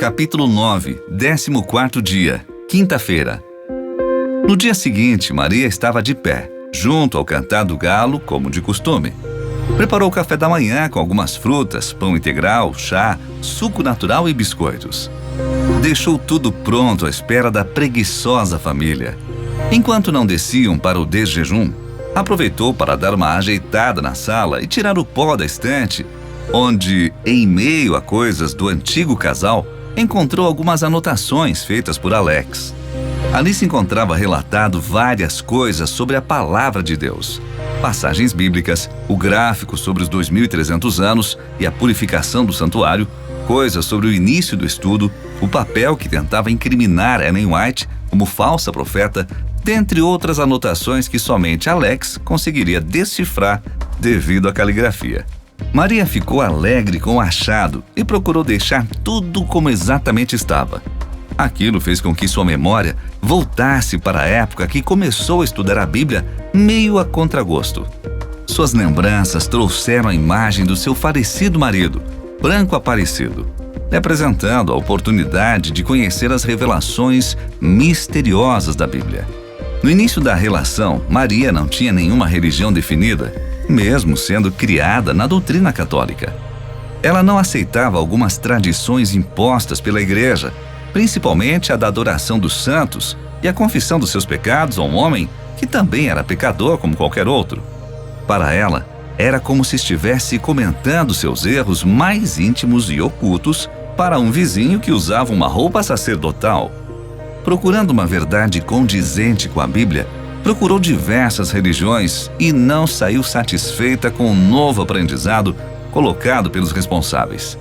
Capítulo 9, 14º dia, quinta-feira. No dia seguinte, Maria estava de pé, junto ao cantar do galo, como de costume. Preparou o café da manhã com algumas frutas, pão integral, chá, suco natural e biscoitos. Deixou tudo pronto à espera da preguiçosa família. Enquanto não desciam para o desjejum, aproveitou para dar uma ajeitada na sala e tirar o pó da estante, onde, em meio a coisas do antigo casal, encontrou algumas anotações feitas por Alex. Ali se encontrava relatado várias coisas sobre a palavra de Deus, passagens bíblicas, o gráfico sobre os 2.300 anos e a purificação do santuário, coisas sobre o início do estudo, o papel que tentava incriminar Ellen White como falsa profeta, dentre outras anotações que somente Alex conseguiria decifrar devido à caligrafia. Maria ficou alegre com o achado e procurou deixar tudo como exatamente estava. Aquilo fez com que sua memória voltasse para a época que começou a estudar a Bíblia meio a contragosto. Suas lembranças trouxeram a imagem do seu falecido marido, branco aparecido, lhe apresentando a oportunidade de conhecer as revelações misteriosas da Bíblia. No início da relação, Maria não tinha nenhuma religião definida, mesmo sendo criada na doutrina católica. Ela não aceitava algumas tradições impostas pela igreja, principalmente a da adoração dos santos e a confissão dos seus pecados a um homem que também era pecador como qualquer outro. Para ela, era como se estivesse comentando seus erros mais íntimos e ocultos para um vizinho que usava uma roupa sacerdotal. Procurando uma verdade condizente com a Bíblia, procurou diversas religiões e não saiu satisfeita com o novo aprendizado colocado pelos responsáveis.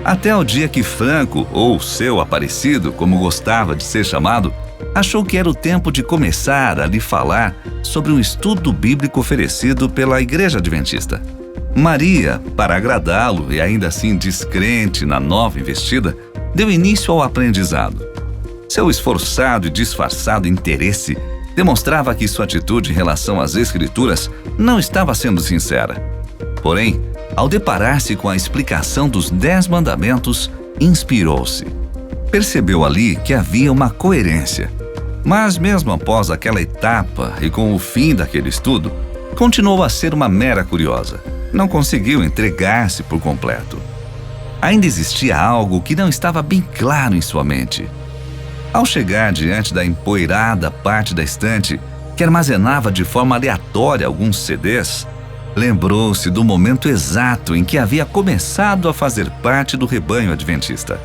Até o dia que Franco, ou seu Aparecido, como gostava de ser chamado, achou que era o tempo de começar a lhe falar sobre um estudo bíblico oferecido pela Igreja Adventista. Maria, para agradá-lo e ainda assim descrente na nova investida, deu início ao aprendizado. Seu esforçado e disfarçado interesse demonstrava que sua atitude em relação às Escrituras não estava sendo sincera. Porém, ao deparar-se com a explicação dos 10 mandamentos, inspirou-se. Percebeu ali que havia uma coerência. Mas mesmo após aquela etapa e com o fim daquele estudo, continuou a ser uma mera curiosa. Não conseguiu entregar-se por completo. Ainda existia algo que não estava bem claro em sua mente. Ao chegar diante da empoeirada parte da estante, que armazenava de forma aleatória alguns CDs, lembrou-se do momento exato em que havia começado a fazer parte do rebanho adventista.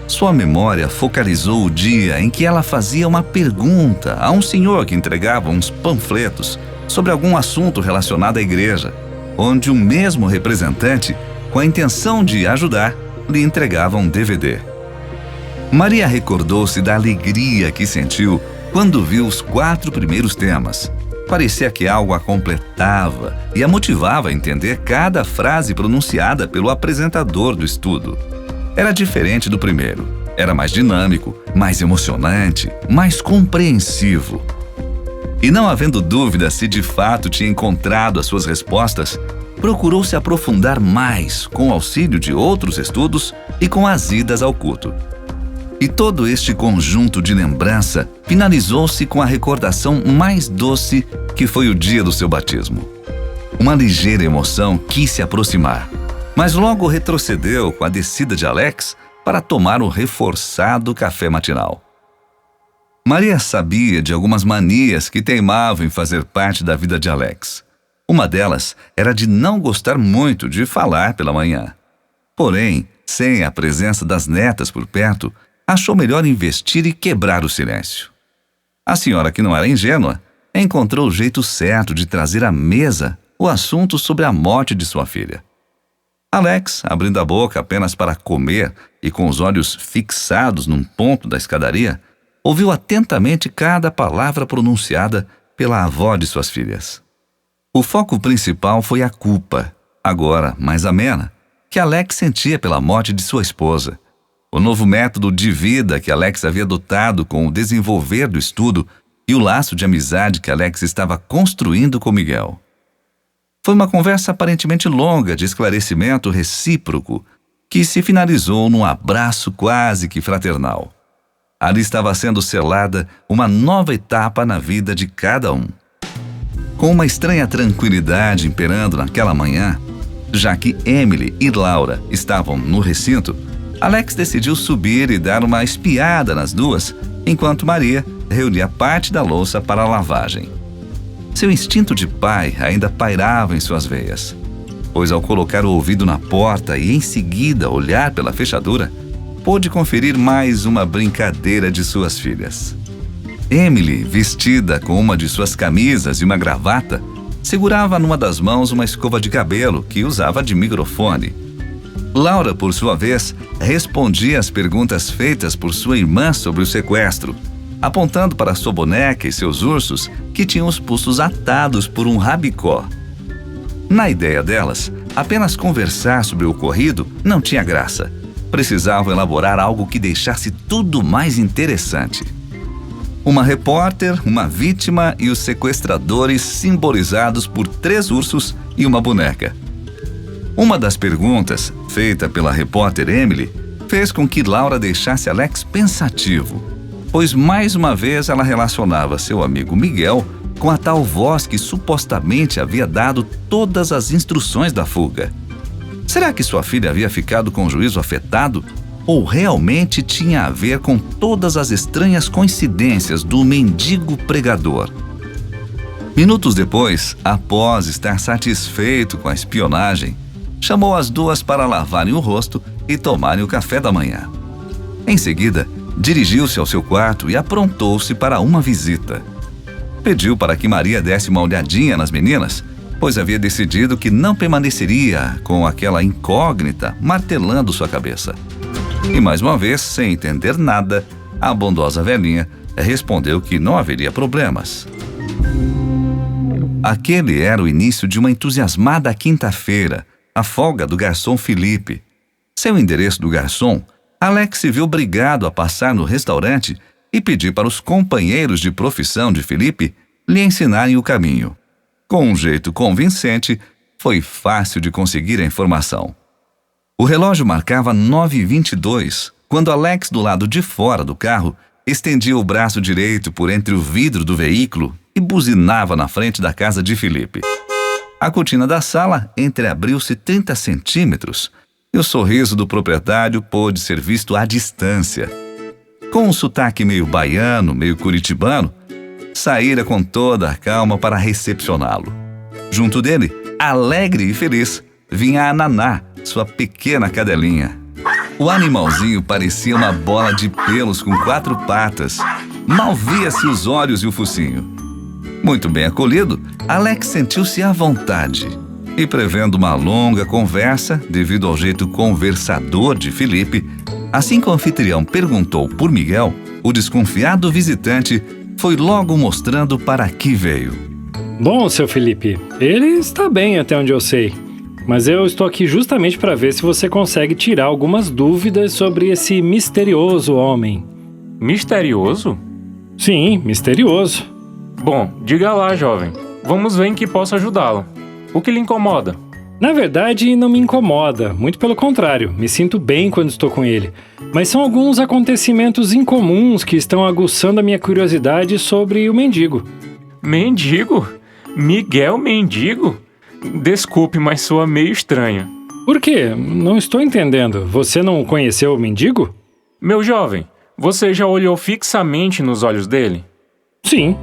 Sua memória focalizou o dia em que ela fazia uma pergunta a um senhor que entregava uns panfletos sobre algum assunto relacionado à igreja, onde o mesmo representante, com a intenção de ajudar, lhe entregava um DVD. Maria recordou-se da alegria que sentiu quando viu os 4 primeiros temas. Parecia que algo a completava e a motivava a entender cada frase pronunciada pelo apresentador do estudo. Era diferente do primeiro. Era mais dinâmico, mais emocionante, mais compreensivo. E não havendo dúvida se de fato tinha encontrado as suas respostas, procurou se aprofundar mais com o auxílio de outros estudos e com as idas ao culto. E todo este conjunto de lembrança finalizou-se com a recordação mais doce que foi o dia do seu batismo. Uma ligeira emoção quis se aproximar, mas logo retrocedeu com a descida de Alex para tomar o reforçado café matinal. Maria sabia de algumas manias que teimavam em fazer parte da vida de Alex. Uma delas era de não gostar muito de falar pela manhã. Porém, sem a presença das netas por perto, achou melhor investir e quebrar o silêncio. A senhora, que não era ingênua, encontrou o jeito certo de trazer à mesa o assunto sobre a morte de sua filha. Alex, abrindo a boca apenas para comer e com os olhos fixados num ponto da escadaria, ouviu atentamente cada palavra pronunciada pela avó de suas filhas. O foco principal foi a culpa, agora mais amena, que Alex sentia pela morte de sua esposa. O novo método de vida que Alex havia adotado com o desenvolver do estudo e o laço de amizade que Alex estava construindo com Miguel. Foi uma conversa aparentemente longa de esclarecimento recíproco, que se finalizou num abraço quase que fraternal. Ali estava sendo selada uma nova etapa na vida de cada um. Com uma estranha tranquilidade imperando naquela manhã, já que Emily e Laura estavam no recinto, Alex decidiu subir e dar uma espiada nas duas, enquanto Maria reunia parte da louça para a lavagem. Seu instinto de pai ainda pairava em suas veias, pois ao colocar o ouvido na porta e em seguida olhar pela fechadura, pôde conferir mais uma brincadeira de suas filhas. Emily, vestida com uma de suas camisas e uma gravata, segurava numa das mãos uma escova de cabelo que usava de microfone. Laura, por sua vez, respondia às perguntas feitas por sua irmã sobre o sequestro, apontando para sua boneca e seus ursos que tinham os pulsos atados por um rabicó. Na ideia delas, apenas conversar sobre o ocorrido não tinha graça. Precisavam elaborar algo que deixasse tudo mais interessante. Uma repórter, uma vítima e os sequestradores simbolizados por 3 ursos e uma boneca. Uma das perguntas, feita pela repórter Emily, fez com que Laura deixasse Alex pensativo, pois mais uma vez ela relacionava seu amigo Miguel com a tal voz que supostamente havia dado todas as instruções da fuga. Será que sua filha havia ficado com o juízo afetado? Ou realmente tinha a ver com todas as estranhas coincidências do mendigo pregador? Minutos depois, após estar satisfeito com a espionagem, chamou as duas para lavarem o rosto e tomarem o café da manhã. Em seguida, dirigiu-se ao seu quarto e aprontou-se para uma visita. Pediu para que Maria desse uma olhadinha nas meninas, pois havia decidido que não permaneceria com aquela incógnita martelando sua cabeça. E mais uma vez, sem entender nada, a bondosa velhinha respondeu que não haveria problemas. Aquele era o início de uma entusiasmada quinta-feira, a folga do garçom Felipe. Sem o endereço do garçom, Alex se viu obrigado a passar no restaurante e pedir para os companheiros de profissão de Felipe lhe ensinarem o caminho. Com um jeito convincente, foi fácil de conseguir a informação. O relógio marcava 9h22, quando Alex, do lado de fora do carro, estendia o braço direito por entre o vidro do veículo e buzinava na frente da casa de Felipe. A cortina da sala entreabriu-se 30 centímetros e o sorriso do proprietário pôde ser visto à distância. Com um sotaque meio baiano, meio curitibano, saíra com toda a calma para recepcioná-lo. Junto dele, alegre e feliz, vinha a Naná, sua pequena cadelinha. O animalzinho parecia uma bola de pelos com 4 patas. Mal via-se os olhos e o focinho. Muito bem acolhido, Alex sentiu-se à vontade. E prevendo uma longa conversa, devido ao jeito conversador de Felipe, assim que o anfitrião perguntou por Miguel, o desconfiado visitante foi logo mostrando para que veio. Bom, seu Felipe, ele está bem até onde eu sei. Mas eu estou aqui justamente para ver se você consegue tirar algumas dúvidas sobre esse misterioso homem. Misterioso? Sim, misterioso. Bom, diga lá, jovem. Vamos ver em que posso ajudá-lo. O que lhe incomoda? Na verdade, não me incomoda. Muito pelo contrário, me sinto bem quando estou com ele. Mas são alguns acontecimentos incomuns que estão aguçando a minha curiosidade sobre o mendigo. Mendigo? Miguel Mendigo? Desculpe, mas soa meio estranho. Por quê? Não estou entendendo. Você não conheceu o mendigo? Meu jovem, você já olhou fixamente nos olhos dele? Sim.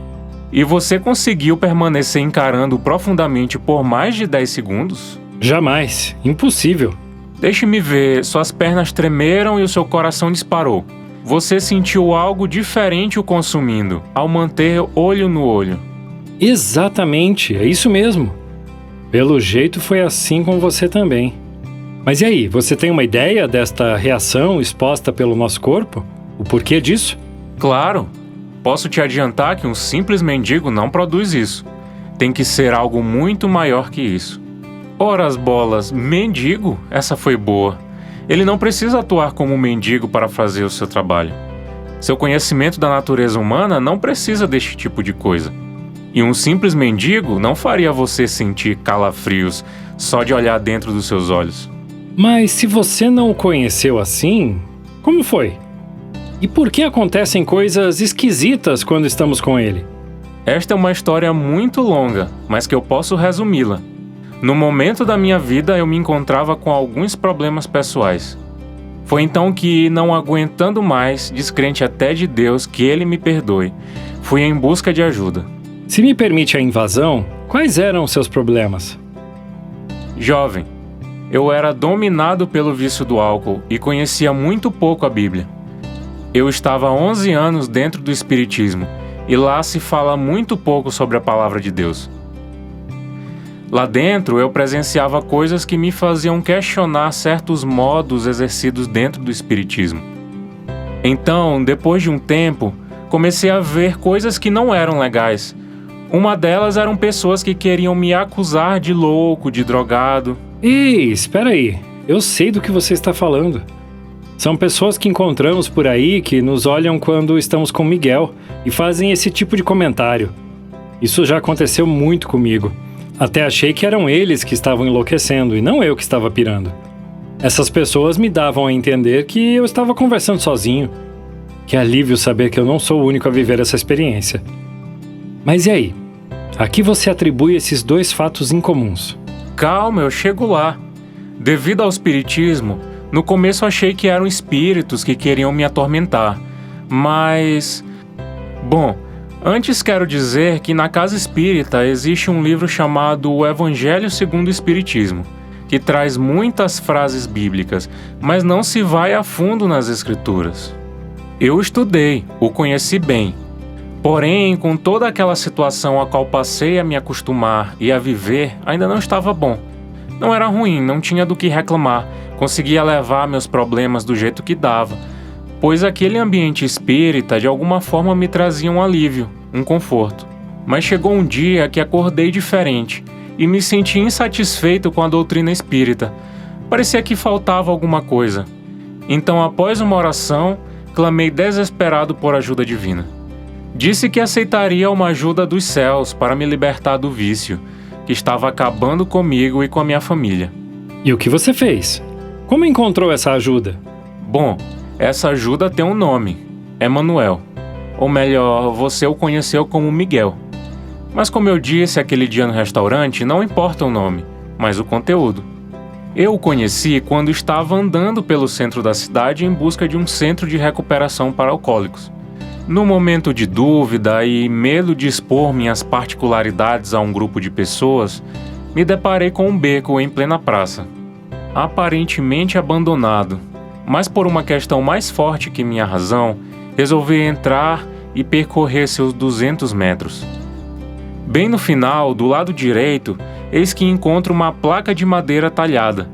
E você conseguiu permanecer encarando profundamente por mais de 10 segundos? Jamais. Impossível. Deixe-me ver, suas pernas tremeram e o seu coração disparou. Você sentiu algo diferente o consumindo, ao manter olho no olho. Exatamente, é isso mesmo. Pelo jeito foi assim com você também. Mas e aí, você tem uma ideia desta reação exposta pelo nosso corpo? O porquê disso? Claro. Posso te adiantar que um simples mendigo não produz isso. Tem que ser algo muito maior que isso. Ora as bolas, mendigo? Essa foi boa. Ele não precisa atuar como um mendigo para fazer o seu trabalho. Seu conhecimento da natureza humana não precisa deste tipo de coisa. E um simples mendigo não faria você sentir calafrios só de olhar dentro dos seus olhos. Mas se você não o conheceu assim, como foi? E por que acontecem coisas esquisitas quando estamos com ele? Esta é uma história muito longa, mas que eu posso resumi-la. No momento da minha vida, eu me encontrava com alguns problemas pessoais. Foi então que, não aguentando mais, descrente até de Deus que Ele me perdoe, fui em busca de ajuda. Se me permite a invasão, quais eram os seus problemas? Jovem, eu era dominado pelo vício do álcool e conhecia muito pouco a Bíblia. Eu estava há 11 anos dentro do Espiritismo e lá se fala muito pouco sobre a Palavra de Deus. Lá dentro eu presenciava coisas que me faziam questionar certos modos exercidos dentro do Espiritismo. Então, depois de um tempo, comecei a ver coisas que não eram legais. Uma delas eram pessoas que queriam me acusar de louco, de drogado. Ei, espera aí. Eu sei do que você está falando. São pessoas que encontramos por aí que nos olham quando estamos com Miguel e fazem esse tipo de comentário. Isso já aconteceu muito comigo. Até achei que eram eles que estavam enlouquecendo e não eu que estava pirando. Essas pessoas me davam a entender que eu estava conversando sozinho. Que alívio saber que eu não sou o único a viver essa experiência. Mas e aí? A que você atribui esses dois fatos incomuns? Calma, eu chego lá. Devido ao espiritismo, no começo achei que eram espíritos que queriam me atormentar. Mas... Bom, antes quero dizer que na Casa Espírita existe um livro chamado O Evangelho segundo o Espiritismo, que traz muitas frases bíblicas, mas não se vai a fundo nas Escrituras. Eu estudei, o conheci bem. Porém, com toda aquela situação a qual passei a me acostumar e a viver, ainda não estava bom. Não era ruim, não tinha do que reclamar, conseguia levar meus problemas do jeito que dava, pois aquele ambiente espírita de alguma forma me trazia um alívio, um conforto. Mas chegou um dia que acordei diferente e me senti insatisfeito com a doutrina espírita. Parecia que faltava alguma coisa. Então, após uma oração, clamei desesperado por ajuda divina. Disse que aceitaria uma ajuda dos céus para me libertar do vício, que estava acabando comigo e com a minha família. E o que você fez? Como encontrou essa ajuda? Bom, essa ajuda tem um nome, Emanuel. Ou melhor, você o conheceu como Miguel. Mas como eu disse aquele dia no restaurante, não importa o nome, mas o conteúdo. Eu o conheci quando estava andando pelo centro da cidade em busca de um centro de recuperação para alcoólicos. No momento de dúvida e medo de expor minhas particularidades a um grupo de pessoas, me deparei com um beco em plena praça, aparentemente abandonado, mas por uma questão mais forte que minha razão, resolvi entrar e percorrer seus 200 metros. Bem no final, do lado direito, eis que encontro uma placa de madeira talhada,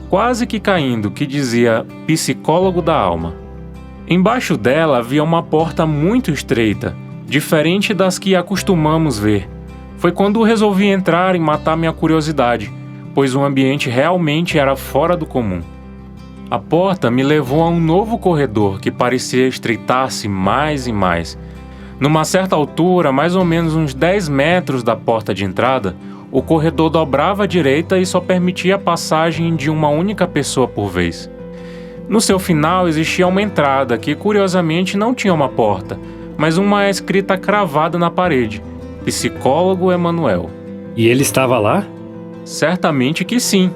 quase que caindo, que dizia Psicólogo da Alma. Embaixo dela havia uma porta muito estreita, diferente das que acostumamos ver. Foi quando resolvi entrar e matar minha curiosidade, pois o ambiente realmente era fora do comum. A porta me levou a um novo corredor que parecia estreitar-se mais e mais. Numa certa altura, mais ou menos uns 10 metros da porta de entrada, o corredor dobrava à direita e só permitia a passagem de uma única pessoa por vez. No seu final existia uma entrada que curiosamente não tinha uma porta, mas uma escrita cravada na parede: Psicólogo Emanuel. E ele estava lá? Certamente que sim.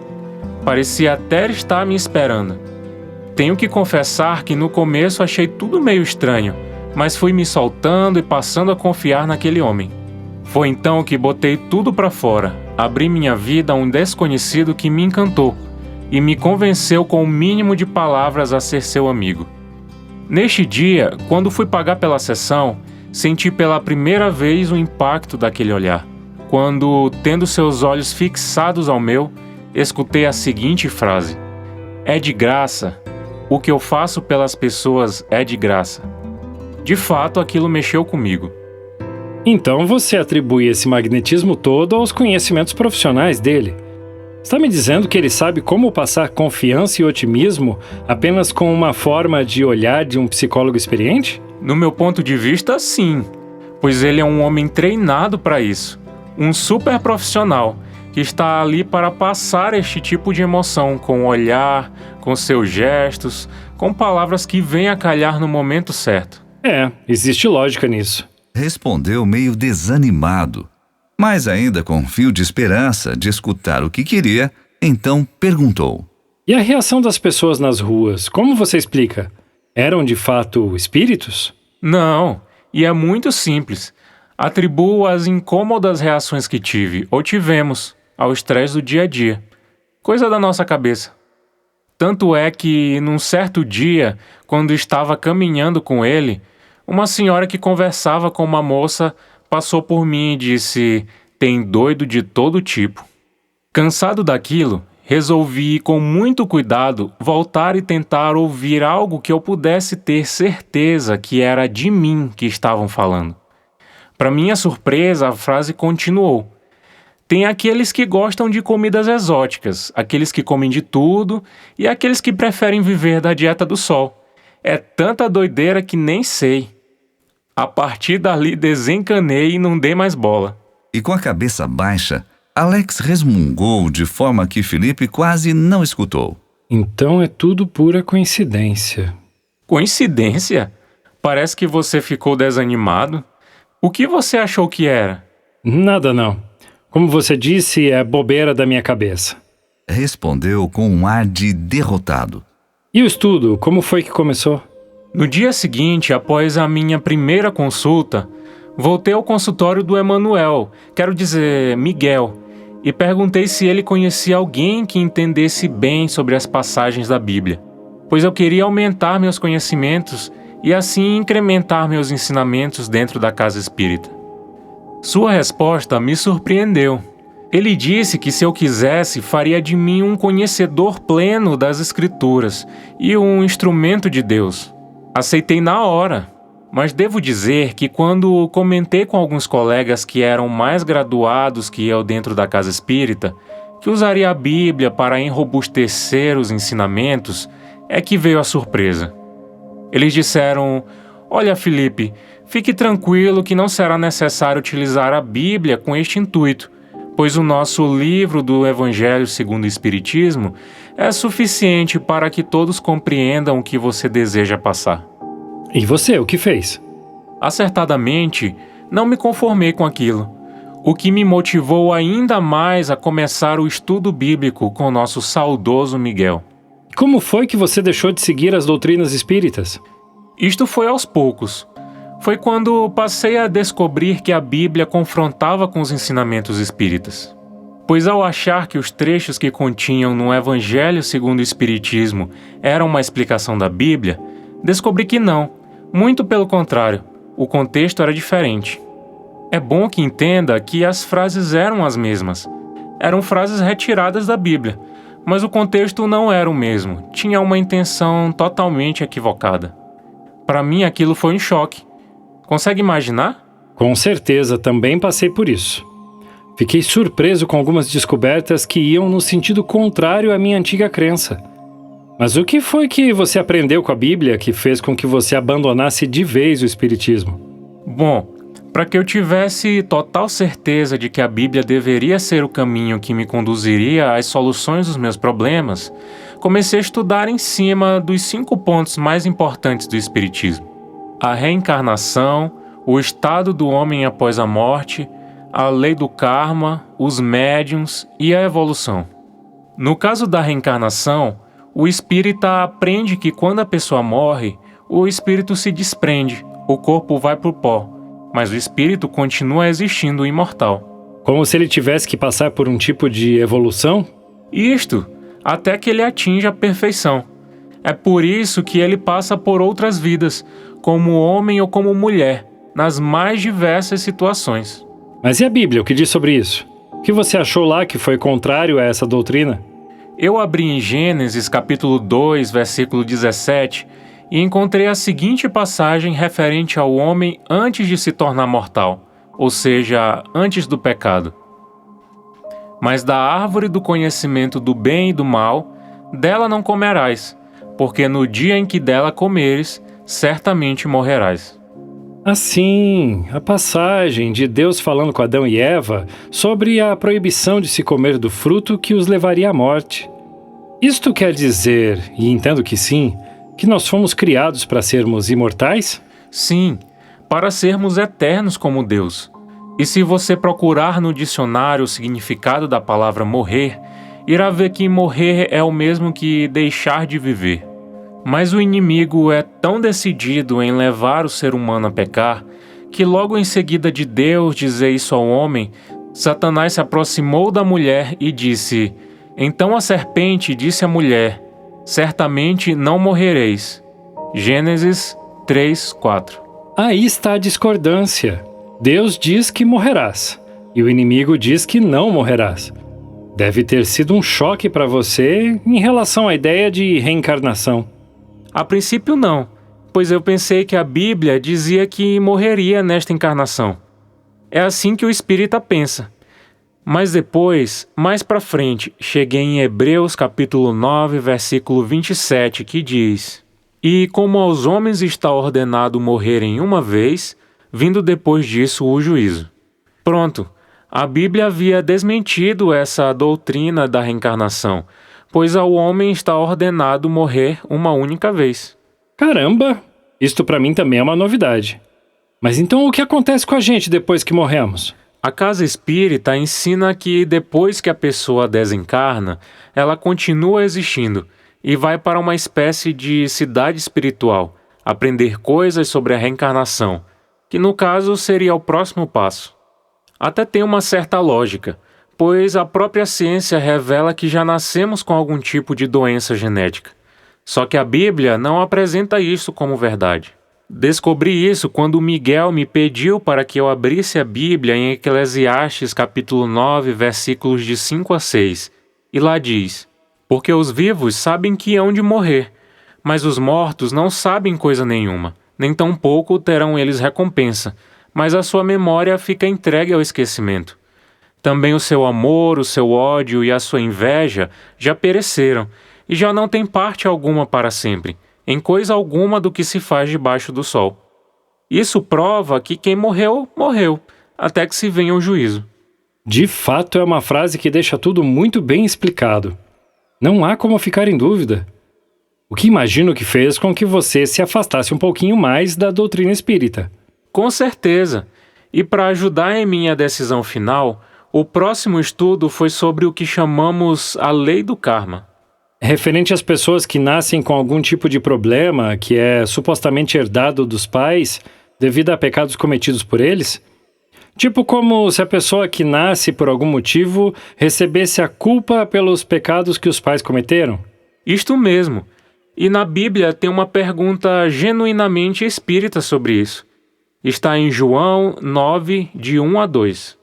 Parecia até estar me esperando. Tenho que confessar que no começo achei tudo meio estranho, mas fui me soltando e passando a confiar naquele homem. Foi então que botei tudo para fora, abri minha vida a um desconhecido que me encantou e me convenceu com o mínimo de palavras a ser seu amigo. Neste dia, quando fui pagar pela sessão, senti pela primeira vez o impacto daquele olhar. Quando, tendo seus olhos fixados ao meu, escutei a seguinte frase: "É de graça. O que eu faço pelas pessoas é de graça." De fato, aquilo mexeu comigo. Então você atribui esse magnetismo todo aos conhecimentos profissionais dele. Está me dizendo que ele sabe como passar confiança e otimismo apenas com uma forma de olhar de um psicólogo experiente? No meu ponto de vista, sim, pois ele é um homem treinado para isso, um super profissional, que está ali para passar este tipo de emoção com o olhar, com seus gestos, com palavras que vêm a calhar no momento certo. Existe lógica nisso. Respondeu meio desanimado, mas ainda com fio de esperança de escutar o que queria, então perguntou. E a reação das pessoas nas ruas, como você explica? Eram de fato espíritos? Não, e é muito simples. Atribuo as incômodas reações que tive ou tivemos ao estresse do dia a dia. Coisa da nossa cabeça. Tanto é que, num certo dia, quando estava caminhando com ele, uma senhora que conversava com uma moça passou por mim e disse: "Tem doido de todo tipo." Cansado daquilo, resolvi, com muito cuidado, voltar e tentar ouvir algo que eu pudesse ter certeza que era de mim que estavam falando. Para minha surpresa, a frase continuou. Tem aqueles que gostam de comidas exóticas, aqueles que comem de tudo e aqueles que preferem viver da dieta do sol. É tanta doideira que nem sei. A partir dali desencanei e não dei mais bola. E com a cabeça baixa, Alex resmungou de forma que Felipe quase não escutou. Então é tudo pura coincidência. Coincidência? Parece que você ficou desanimado. O que você achou que era? Nada não. Como você disse, é bobeira da minha cabeça. Respondeu com um ar de derrotado. E o estudo, como foi que começou? No dia seguinte, após a minha primeira consulta, voltei ao consultório do Emanuel, quero dizer, Miguel, e perguntei se ele conhecia alguém que entendesse bem sobre as passagens da Bíblia, pois eu queria aumentar meus conhecimentos e assim incrementar meus ensinamentos dentro da casa espírita. Sua resposta me surpreendeu. Ele disse que se eu quisesse, faria de mim um conhecedor pleno das Escrituras e um instrumento de Deus. Aceitei na hora, mas devo dizer que quando comentei com alguns colegas que eram mais graduados que eu dentro da casa espírita, que usaria a Bíblia para enrobustecer os ensinamentos, é que veio a surpresa. Eles disseram: "Olha, Felipe, fique tranquilo que não será necessário utilizar a Bíblia com este intuito, pois o nosso livro do Evangelho segundo o Espiritismo é suficiente para que todos compreendam o que você deseja passar." E você, o que fez? Acertadamente, não me conformei com aquilo, o que me motivou ainda mais a começar o estudo bíblico com o nosso saudoso Miguel. Como foi que você deixou de seguir as doutrinas espíritas? Isto foi aos poucos. Foi quando passei a descobrir que a Bíblia confrontava com os ensinamentos espíritas. Pois ao achar que os trechos que continham no Evangelho segundo o Espiritismo eram uma explicação da Bíblia, descobri que não, muito pelo contrário, o contexto era diferente. É bom que entenda que as frases eram as mesmas. Eram frases retiradas da Bíblia, mas o contexto não era o mesmo, tinha uma intenção totalmente equivocada. Para mim aquilo foi um choque. Consegue imaginar? Com certeza, também passei por isso. Fiquei surpreso com algumas descobertas que iam no sentido contrário à minha antiga crença. Mas o que foi que você aprendeu com a Bíblia que fez com que você abandonasse de vez o Espiritismo? Bom, para que eu tivesse total certeza de que a Bíblia deveria ser o caminho que me conduziria às soluções dos meus problemas, comecei a estudar em cima dos 5 pontos mais importantes do Espiritismo: a reencarnação, o estado do homem após a morte, a lei do karma, os médiuns e a evolução. No caso da reencarnação, o espírita aprende que quando a pessoa morre, o espírito se desprende, o corpo vai para o pó, mas o espírito continua existindo imortal. Como se ele tivesse que passar por um tipo de evolução? Isto, até que ele atinja a perfeição. É por isso que ele passa por outras vidas, como homem ou como mulher, nas mais diversas situações. Mas e a Bíblia, o que diz sobre isso? O que você achou lá que foi contrário a essa doutrina? Eu abri em Gênesis capítulo 2, versículo 17, e encontrei a seguinte passagem referente ao homem antes de se tornar mortal, ou seja, antes do pecado. Mas da árvore do conhecimento do bem e do mal, dela não comerás, porque no dia em que dela comeres, certamente morrerás. Assim, a passagem de Deus falando com Adão e Eva sobre a proibição de se comer do fruto que os levaria à morte. Isto quer dizer, e entendo que sim, que nós fomos criados para sermos imortais? Sim, para sermos eternos como Deus. E se você procurar no dicionário o significado da palavra morrer, irá ver que morrer é o mesmo que deixar de viver. Mas o inimigo é tão decidido em levar o ser humano a pecar, que logo em seguida de Deus dizer isso ao homem, Satanás se aproximou da mulher e disse: Então a serpente disse à mulher: Certamente não morrereis. Gênesis 3:4. Aí está a discordância. Deus diz que morrerás, e o inimigo diz que não morrerás. Deve ter sido um choque para você em relação à ideia de reencarnação. A princípio não, pois eu pensei que a Bíblia dizia que morreria nesta encarnação. É assim que o espírita pensa. Mas depois, mais para frente, cheguei em Hebreus capítulo 9, versículo 27, que diz: E como aos homens está ordenado morrerem uma vez, vindo depois disso o juízo. Pronto, a Bíblia havia desmentido essa doutrina da reencarnação, pois ao homem está ordenado morrer uma única vez. Caramba! Isto para mim também é uma novidade. Mas então o que acontece com a gente depois que morremos? A casa espírita ensina que depois que a pessoa desencarna, ela continua existindo e vai para uma espécie de cidade espiritual, aprender coisas sobre a reencarnação, que no caso seria o próximo passo. Até tem uma certa lógica, pois a própria ciência revela que já nascemos com algum tipo de doença genética. Só que a Bíblia não apresenta isso como verdade. Descobri isso quando Miguel me pediu para que eu abrisse a Bíblia em Eclesiastes capítulo 9, versículos de 5 a 6. E lá diz: Porque os vivos sabem que hão de morrer, mas os mortos não sabem coisa nenhuma, nem tampouco terão eles recompensa, mas a sua memória fica entregue ao esquecimento. Também o seu amor, o seu ódio e a sua inveja já pereceram, e já não tem parte alguma para sempre, em coisa alguma do que se faz debaixo do sol. Isso prova que quem morreu, morreu, até que se venha o juízo. De fato, é uma frase que deixa tudo muito bem explicado. Não há como ficar em dúvida. O que imagino que fez com que você se afastasse um pouquinho mais da doutrina espírita. Com certeza. E para ajudar em minha decisão final, o próximo estudo foi sobre o que chamamos a lei do karma. Referente às pessoas que nascem com algum tipo de problema que é supostamente herdado dos pais devido a pecados cometidos por eles? Tipo como se a pessoa que nasce por algum motivo recebesse a culpa pelos pecados que os pais cometeram? Isto mesmo. E na Bíblia tem uma pergunta genuinamente espírita sobre isso. Está em João 9, de 1 a 2.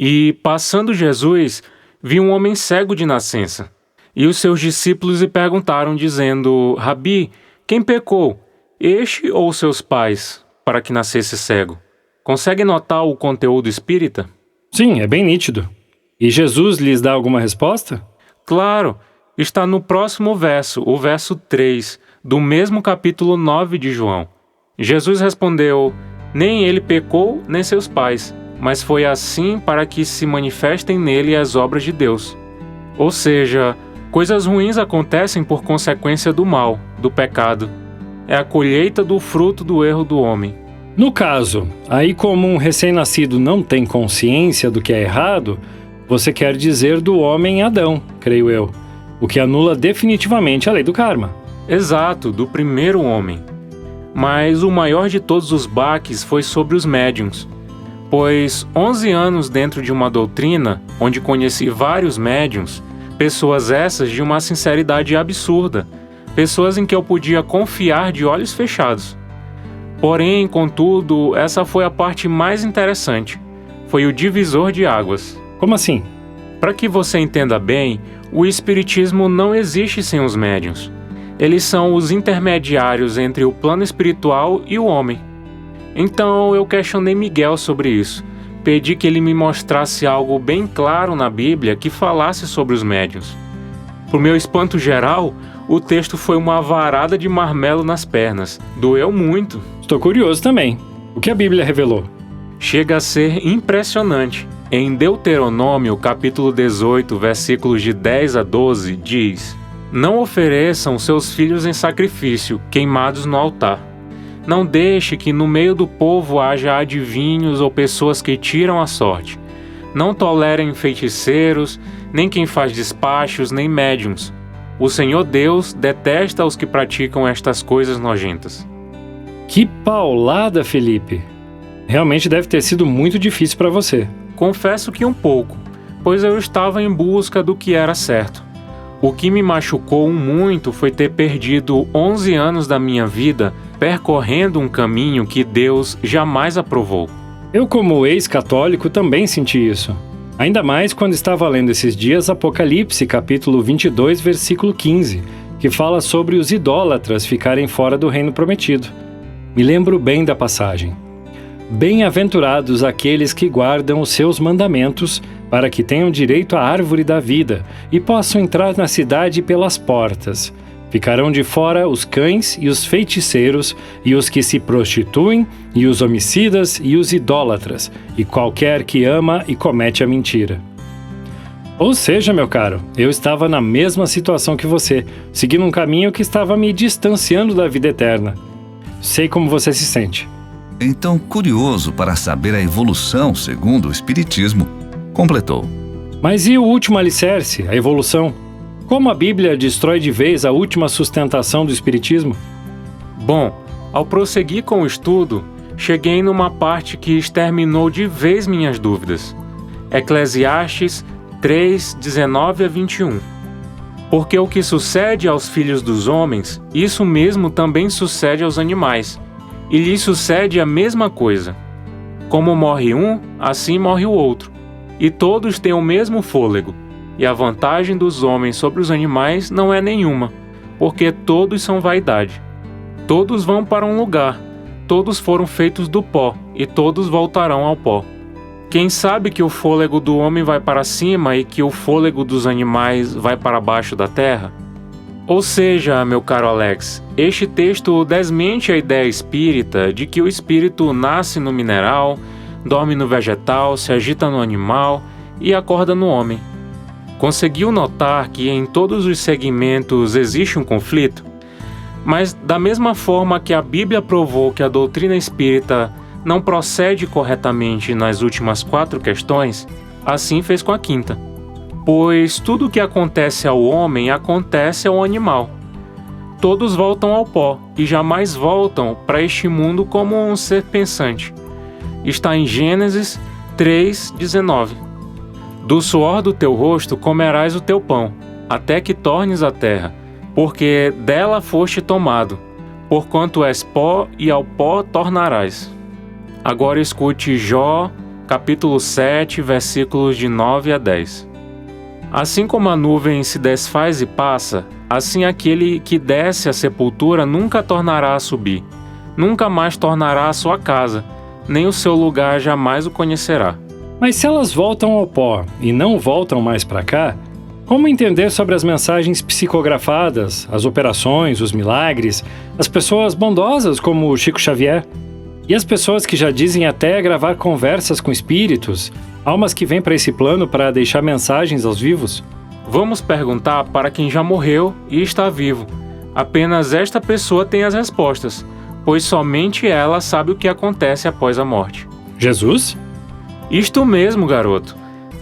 E, passando Jesus, viu um homem cego de nascença. E os seus discípulos lhe perguntaram, dizendo: Rabi, quem pecou, este ou seus pais, para que nascesse cego? Consegue notar o conteúdo espírita? Sim, é bem nítido. E Jesus lhes dá alguma resposta? Claro, está no próximo verso, o verso 3, do mesmo capítulo 9 de João. Jesus respondeu: Nem ele pecou, nem seus pais, mas foi assim para que se manifestem nele as obras de Deus. Ou seja, coisas ruins acontecem por consequência do mal, do pecado. É a colheita do fruto do erro do homem. No caso, aí como um recém-nascido não tem consciência do que é errado, você quer dizer do homem Adão, creio eu, o que anula definitivamente a lei do karma. Exato, do primeiro homem. Mas o maior de todos os baques foi sobre os médiuns, pois 11 anos dentro de uma doutrina, onde conheci vários médiuns, pessoas essas de uma sinceridade absurda, pessoas em que eu podia confiar de olhos fechados. Porém, contudo, essa foi a parte mais interessante. Foi o divisor de águas. Como assim? Para que você entenda bem, o espiritismo não existe sem os médiuns. Eles são os intermediários entre o plano espiritual e o homem. Então eu questionei Miguel sobre isso. Pedi que ele me mostrasse algo bem claro na Bíblia que falasse sobre os médiuns. Por meu espanto geral, o texto foi uma varada de marmelo nas pernas. Doeu muito. Estou curioso também. O que a Bíblia revelou? Chega a ser impressionante. Em Deuteronômio, capítulo 18, versículos de 10 a 12, diz: Não ofereçam seus filhos em sacrifício, queimados no altar. Não deixe que no meio do povo haja adivinhos ou pessoas que tiram a sorte. Não tolerem feiticeiros, nem quem faz despachos, nem médiuns. O Senhor Deus detesta os que praticam estas coisas nojentas. Que paulada, Felipe! Realmente deve ter sido muito difícil para você. Confesso que um pouco, pois eu estava em busca do que era certo. O que me machucou muito foi ter perdido 11 anos da minha vida percorrendo um caminho que Deus jamais aprovou. Eu, como ex-católico, também senti isso. Ainda mais quando estava lendo esses dias Apocalipse, capítulo 22, versículo 15, que fala sobre os idólatras ficarem fora do reino prometido. Me lembro bem da passagem. Bem-aventurados aqueles que guardam os seus mandamentos, para que tenham direito à árvore da vida e possam entrar na cidade pelas portas. Ficarão de fora os cães e os feiticeiros, e os que se prostituem, e os homicidas e os idólatras, e qualquer que ama e comete a mentira. Ou seja, meu caro, eu estava na mesma situação que você, seguindo um caminho que estava me distanciando da vida eterna. Sei como você se sente. Então, curioso para saber a evolução segundo o Espiritismo, completou: Mas e o último alicerce, a evolução? Como a Bíblia destrói de vez a última sustentação do Espiritismo? Bom, ao prosseguir com o estudo, cheguei numa parte que exterminou de vez minhas dúvidas. Eclesiastes 3, 19 a 21. Porque o que sucede aos filhos dos homens, isso mesmo também sucede aos animais, e lhes sucede a mesma coisa. Como morre um, assim morre o outro, e todos têm o mesmo fôlego. E a vantagem dos homens sobre os animais não é nenhuma, porque todos são vaidade. Todos vão para um lugar, todos foram feitos do pó, e todos voltarão ao pó. Quem sabe que o fôlego do homem vai para cima e que o fôlego dos animais vai para baixo da terra? Ou seja, meu caro Alex, este texto desmente a ideia espírita de que o espírito nasce no mineral, dorme no vegetal, se agita no animal e acorda no homem. Conseguiu notar que em todos os segmentos existe um conflito? Mas da mesma forma que a Bíblia provou que a doutrina espírita não procede corretamente nas últimas 4 questões, assim fez com a 5ª. Pois tudo o que acontece ao homem acontece ao animal. Todos voltam ao pó e jamais voltam para este mundo como um ser pensante. Está em Gênesis 3, 19. Do suor do teu rosto comerás o teu pão, até que tornes a terra, porque dela foste tomado, porquanto és pó e ao pó tornarás. Agora escute Jó, capítulo 7, versículos de 9 a 10. Assim como a nuvem se desfaz e passa, assim aquele que desce à sepultura nunca tornará a subir, nunca mais tornará a sua casa, nem o seu lugar jamais o conhecerá. Mas se elas voltam ao pó e não voltam mais para cá, como entender sobre as mensagens psicografadas, as operações, os milagres, as pessoas bondosas como o Chico Xavier? E as pessoas que já dizem até gravar conversas com espíritos, almas que vêm para esse plano para deixar mensagens aos vivos? Vamos perguntar para quem já morreu e está vivo. Apenas esta pessoa tem as respostas, pois somente ela sabe o que acontece após a morte. Jesus? Isto mesmo, garoto.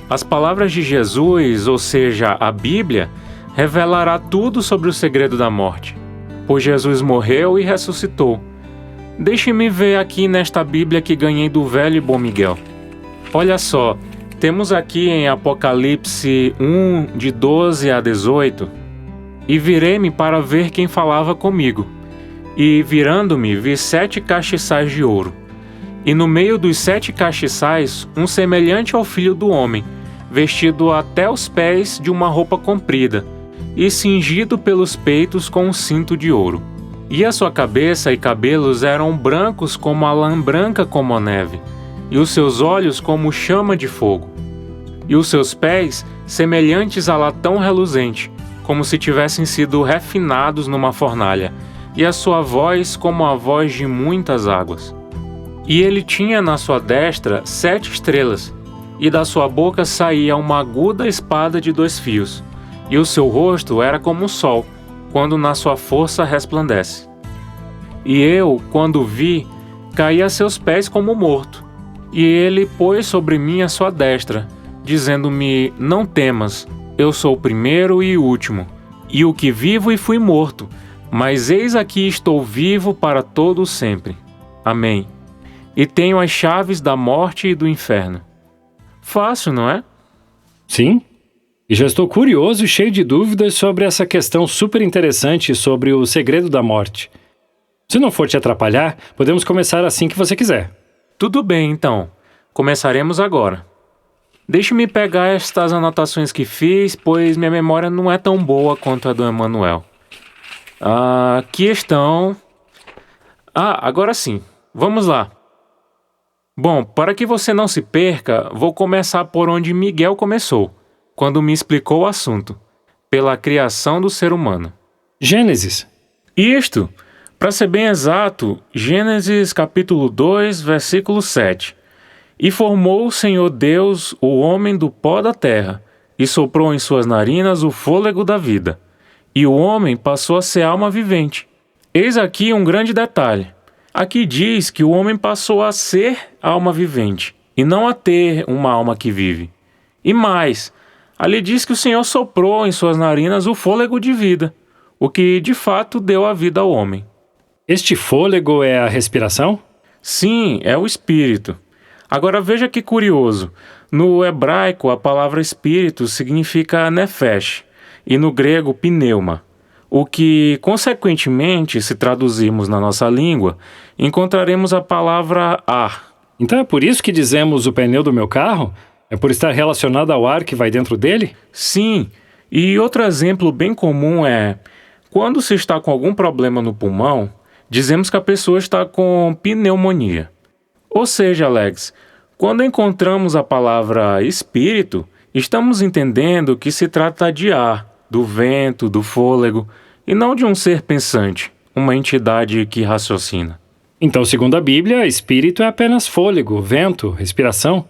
As palavras de Jesus, ou seja, a Bíblia, revelará tudo sobre o segredo da morte, pois Jesus morreu e ressuscitou. Deixe-me ver aqui nesta Bíblia que ganhei do velho e bom Miguel. Olha só, temos aqui em Apocalipse 1, de 12 a 18, e virei-me para ver quem falava comigo. E virando-me, vi 7 castiçais de ouro. E no meio dos 7 castiçais, um semelhante ao Filho do Homem, vestido até os pés de uma roupa comprida, e cingido pelos peitos com um cinto de ouro. E a sua cabeça e cabelos eram brancos como a lã branca como a neve, e os seus olhos como chama de fogo. E os seus pés semelhantes a latão reluzente, como se tivessem sido refinados numa fornalha, e a sua voz como a voz de muitas águas. E ele tinha na sua destra 7 estrelas, e da sua boca saía uma aguda espada de 2 fios, e o seu rosto era como o sol, quando na sua força resplandece. E eu, quando o vi, caí a seus pés como morto. E ele pôs sobre mim a sua destra, dizendo-me: não temas, eu sou o primeiro e o último, e o que vivo e fui morto, mas eis aqui estou vivo para todo o sempre. Amém. E tenho as chaves da morte e do inferno. Fácil, não é? Sim. E já estou curioso e cheio de dúvidas sobre essa questão super interessante sobre o segredo da morte. Se não for te atrapalhar, podemos começar assim que você quiser. Tudo bem, então. Começaremos agora. Deixe-me pegar estas anotações que fiz, pois minha memória não é tão boa quanto a do Emanuel. Aqui estão... agora sim. Vamos lá. Bom, para que você não se perca, vou começar por onde Miguel começou, quando me explicou o assunto, pela criação do ser humano. Gênesis. Isto, para ser bem exato, Gênesis capítulo 2, versículo 7. E formou o Senhor Deus o homem do pó da terra, e soprou em suas narinas o fôlego da vida. E o homem passou a ser alma vivente. Eis aqui um grande detalhe. Aqui diz que o homem passou a ser alma vivente, e não a ter uma alma que vive. E mais, ali diz que o Senhor soprou em suas narinas o fôlego de vida, o que de fato deu a vida ao homem. Este fôlego é a respiração? Sim, é o espírito. Agora veja que curioso. No hebraico, a palavra espírito significa nefesh, e no grego, pneuma. O que, consequentemente, se traduzirmos na nossa língua, encontraremos a palavra ar. Então é por isso que dizemos o pneu do meu carro? É por estar relacionado ao ar que vai dentro dele? Sim, e outro exemplo bem comum é, quando se está com algum problema no pulmão, dizemos que a pessoa está com pneumonia. Ou seja, Alex, quando encontramos a palavra espírito, estamos entendendo que se trata de ar, do vento, do fôlego, e não de um ser pensante, uma entidade que raciocina. Então, segundo a Bíblia, espírito é apenas fôlego, vento, respiração.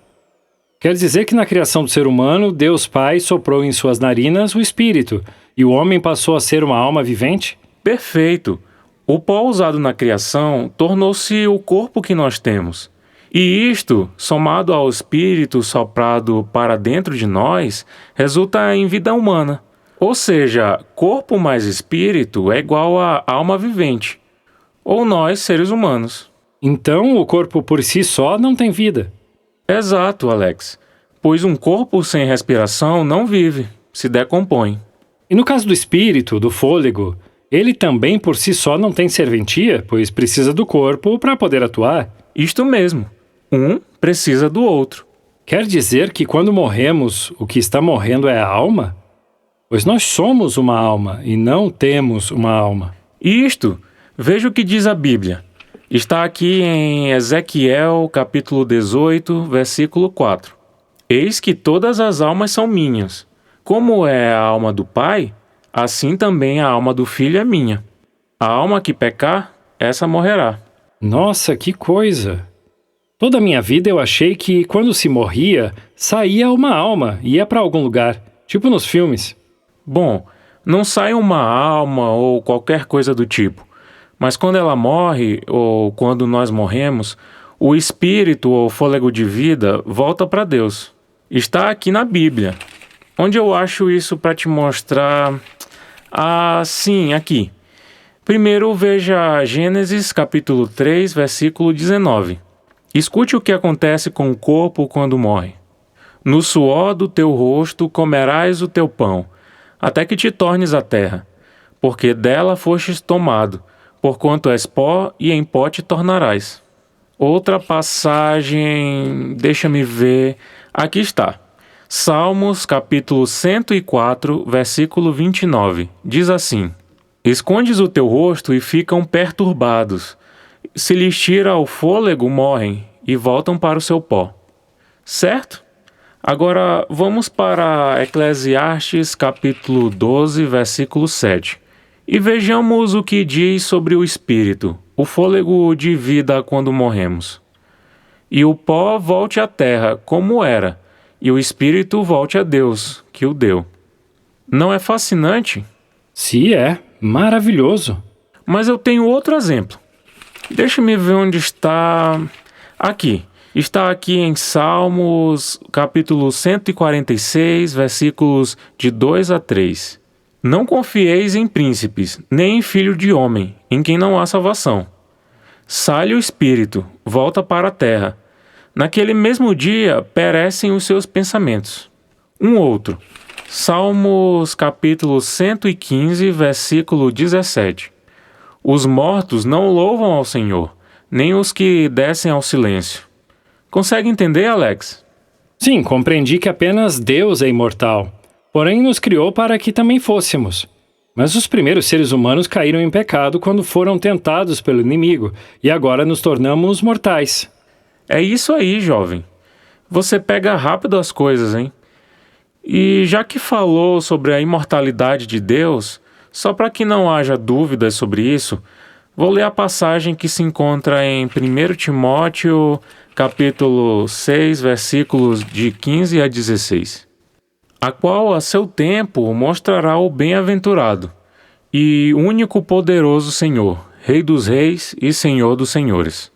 Quer dizer que na criação do ser humano, Deus Pai soprou em suas narinas o espírito, e o homem passou a ser uma alma vivente? Perfeito! O pó usado na criação tornou-se o corpo que nós temos. E isto, somado ao espírito soprado para dentro de nós, resulta em vida humana. Ou seja, corpo mais espírito é igual a alma vivente. Ou nós, seres humanos. Então, o corpo por si só não tem vida. Exato, Alex. Pois um corpo sem respiração não vive, se decompõe. E no caso do espírito, do fôlego, ele também por si só não tem serventia, pois precisa do corpo para poder atuar. Isto mesmo. Um precisa do outro. Quer dizer que quando morremos, o que está morrendo é a alma? Pois nós somos uma alma e não temos uma alma. Isto, veja o que diz a Bíblia. Está aqui em Ezequiel, capítulo 18, versículo 4. Eis que todas as almas são minhas. Como é a alma do Pai, assim também a alma do Filho é minha. A alma que pecar, essa morrerá. Nossa, que coisa! Toda a minha vida eu achei que quando se morria, saía uma alma e ia para algum lugar, tipo nos filmes. Bom, não sai uma alma ou qualquer coisa do tipo, mas quando ela morre ou quando nós morremos, o espírito ou fôlego de vida volta para Deus. Está aqui na Bíblia. Onde eu acho isso para te mostrar? Sim, aqui. Primeiro veja Gênesis capítulo 3, versículo 19. Escute o que acontece com o corpo quando morre. No suor do teu rosto comerás o teu pão, até que te tornes a terra, porque dela fostes tomado, porquanto és pó e em pó te tornarás. Outra passagem, deixa-me ver, aqui está. Salmos capítulo 104, versículo 29, diz assim: Escondes o teu rosto e ficam perturbados. Se lhes tira o fôlego, morrem e voltam para o seu pó. Certo? Agora vamos para Eclesiastes capítulo 12, versículo 7. E vejamos o que diz sobre o espírito, o fôlego de vida quando morremos. e o pó volte à terra como era, e o espírito volte a Deus, que o deu. Não é fascinante? Se é, maravilhoso. Mas eu tenho outro exemplo. Deixa-me ver onde está. Aqui. Está aqui em Salmos, capítulo 146, versículos de 2 a 3. Não confieis em príncipes, nem em filho de homem, em quem não há salvação. Sai o espírito, volta para a terra. Naquele mesmo dia perecem os seus pensamentos. Um outro. Salmos, capítulo 115, versículo 17. Os mortos não louvam ao Senhor, nem os que descem ao silêncio. Consegue entender, Alex? Sim, compreendi que apenas Deus é imortal, porém nos criou para que também fôssemos. Mas os primeiros seres humanos caíram em pecado quando foram tentados pelo inimigo, e agora nos tornamos mortais. É isso aí, jovem. Você pega rápido as coisas, hein? E já que falou sobre a imortalidade de Deus, só para que não haja dúvidas sobre isso, vou ler a passagem que se encontra em 1 Timóteo, capítulo 6, versículos de 15 a 16. A qual a seu tempo mostrará o bem-aventurado e único poderoso Senhor, Rei dos reis e Senhor dos senhores.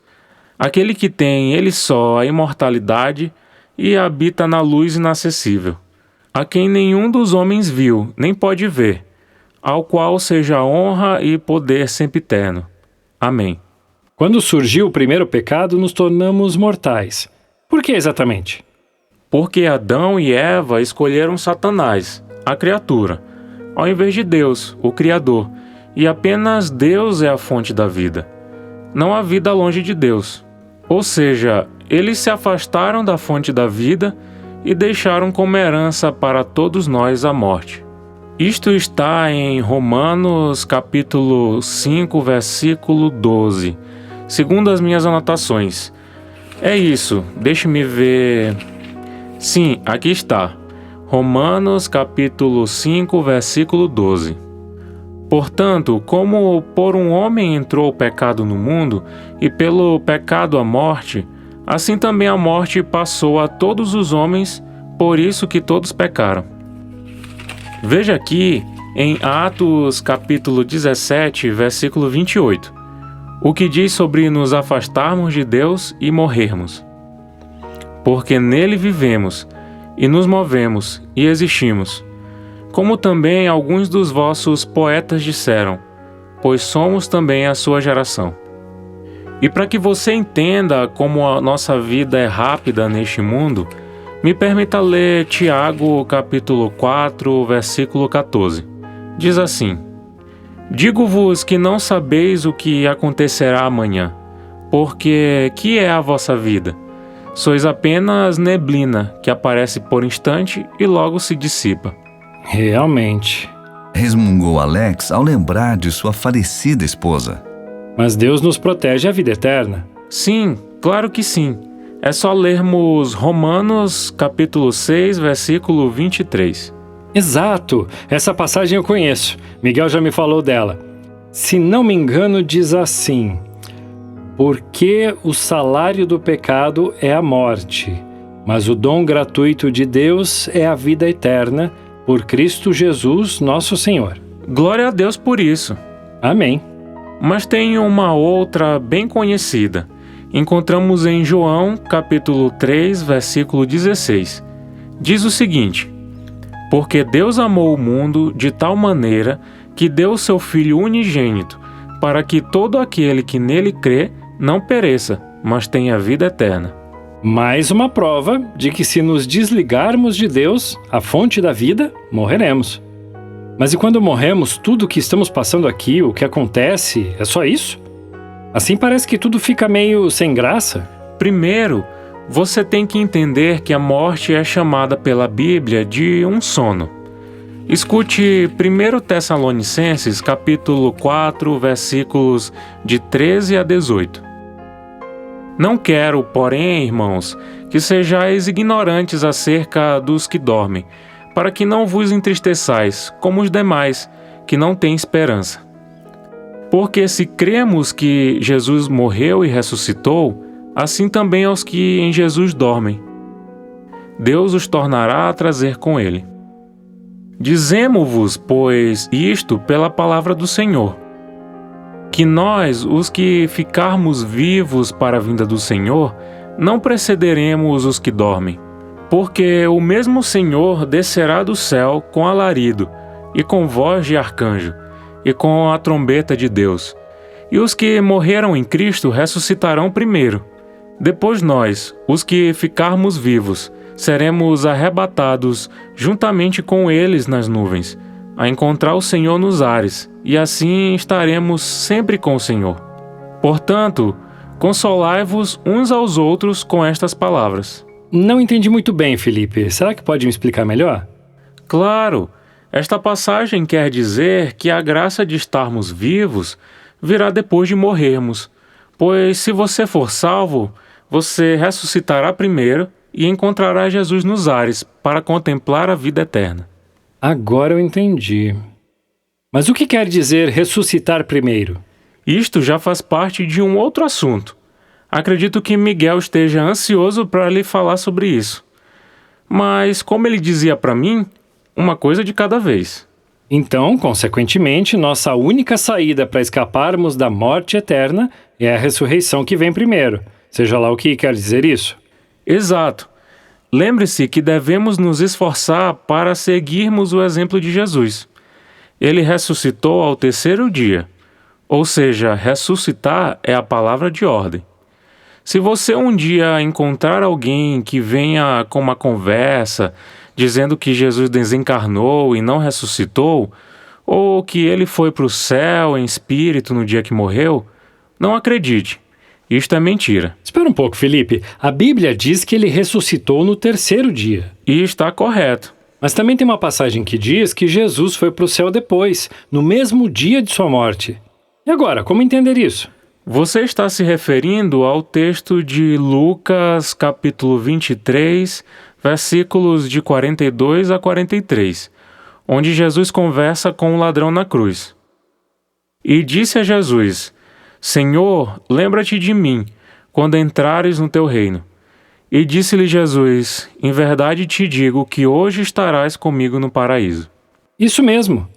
Aquele que tem ele só a imortalidade e habita na luz inacessível, a quem nenhum dos homens viu, nem pode ver, ao qual seja honra e poder sempiterno. Amém. Quando surgiu o primeiro pecado, nos tornamos mortais. Por que exatamente? Porque Adão e Eva escolheram Satanás, a criatura, ao invés de Deus, o Criador, e apenas Deus é a fonte da vida. Não há vida longe de Deus. Ou seja, eles se afastaram da fonte da vida e deixaram como herança para todos nós a morte. Isto está em Romanos capítulo 5, versículo 12, segundo as minhas anotações. É isso, deixe-me ver. Sim, aqui está. Romanos capítulo 5, versículo 12. Portanto, como por um homem entrou o pecado no mundo, e pelo pecado a morte, assim também a morte passou a todos os homens, por isso que todos pecaram. Veja aqui em Atos capítulo 17, versículo 28, o que diz sobre nos afastarmos de Deus e morrermos. Porque nele vivemos, e nos movemos, e existimos, como também alguns dos vossos poetas disseram, pois somos também a sua geração. E para que você entenda como a nossa vida é rápida neste mundo, me permita ler Tiago, capítulo 4, versículo 14. Diz assim: Digo-vos que não sabeis o que acontecerá amanhã, porque que é a vossa vida? Sois apenas neblina que aparece por instante e logo se dissipa. Realmente. Resmungou Alex ao lembrar de sua falecida esposa. Mas Deus nos protege a vida eterna. Sim, claro que sim. É só lermos Romanos, capítulo 6, versículo 23. Exato! Essa passagem eu conheço. Miguel já me falou dela. Se não me engano, diz assim: Porque o salário do pecado é a morte, mas o dom gratuito de Deus é a vida eterna, por Cristo Jesus, nosso Senhor. Glória a Deus por isso. Amém. Mas tem uma outra bem conhecida. Encontramos em João, capítulo 3, versículo 16. Diz o seguinte: Porque Deus amou o mundo de tal maneira que deu o seu Filho unigênito, para que todo aquele que nele crê não pereça, mas tenha vida eterna. Mais uma prova de que se nos desligarmos de Deus, a fonte da vida, morreremos. Mas e quando morremos, tudo o que estamos passando aqui, o que acontece, é só isso? Assim parece que tudo fica meio sem graça. Primeiro, você tem que entender que a morte é chamada pela Bíblia de um sono. Escute 1 Tessalonicenses, capítulo 4, versículos de 13 a 18. Não quero, porém, irmãos, que sejais ignorantes acerca dos que dormem, para que não vos entristeçais, como os demais, que não têm esperança. Porque se cremos que Jesus morreu e ressuscitou, assim também aos que em Jesus dormem. Deus os tornará a trazer com ele. Dizemo-vos, pois, isto pela palavra do Senhor, que nós, os que ficarmos vivos para a vinda do Senhor, não precederemos os que dormem. Porque o mesmo Senhor descerá do céu com alarido, e com voz de arcanjo, e com a trombeta de Deus. E os que morreram em Cristo ressuscitarão primeiro. Depois nós, os que ficarmos vivos, seremos arrebatados juntamente com eles nas nuvens, a encontrar o Senhor nos ares, e assim estaremos sempre com o Senhor. Portanto, consolai-vos uns aos outros com estas palavras. Não entendi muito bem, Felipe. Será que pode me explicar melhor? Claro, esta passagem quer dizer que a graça de estarmos vivos virá depois de morrermos, pois se você for salvo, você ressuscitará primeiro e encontrará Jesus nos ares para contemplar a vida eterna. Agora eu entendi. Mas o que quer dizer ressuscitar primeiro? Isto já faz parte de um outro assunto. Acredito que Miguel esteja ansioso para lhe falar sobre isso. Mas, como ele dizia para mim, uma coisa de cada vez. Então, consequentemente, nossa única saída para escaparmos da morte eterna é a ressurreição que vem primeiro. Seja lá o que quer dizer isso. Exato. Lembre-se que devemos nos esforçar para seguirmos o exemplo de Jesus. Ele ressuscitou ao terceiro dia. Ou seja, ressuscitar é a palavra de ordem. Se você um dia encontrar alguém que venha com uma conversa dizendo que Jesus desencarnou e não ressuscitou, ou que ele foi para o céu em espírito no dia que morreu, não acredite. Isto é mentira. Espera um pouco, Felipe. A Bíblia diz que ele ressuscitou no terceiro dia. E está correto. Mas também tem uma passagem que diz que Jesus foi para o céu depois, no mesmo dia de sua morte. E agora, como entender isso? Você está se referindo ao texto de Lucas, capítulo 23, versículos de 42 a 43, onde Jesus conversa com o ladrão na cruz. E disse a Jesus: Senhor, lembra-te de mim, quando entrares no teu reino. E disse-lhe Jesus: Em verdade te digo que hoje estarás comigo no paraíso. Isso mesmo.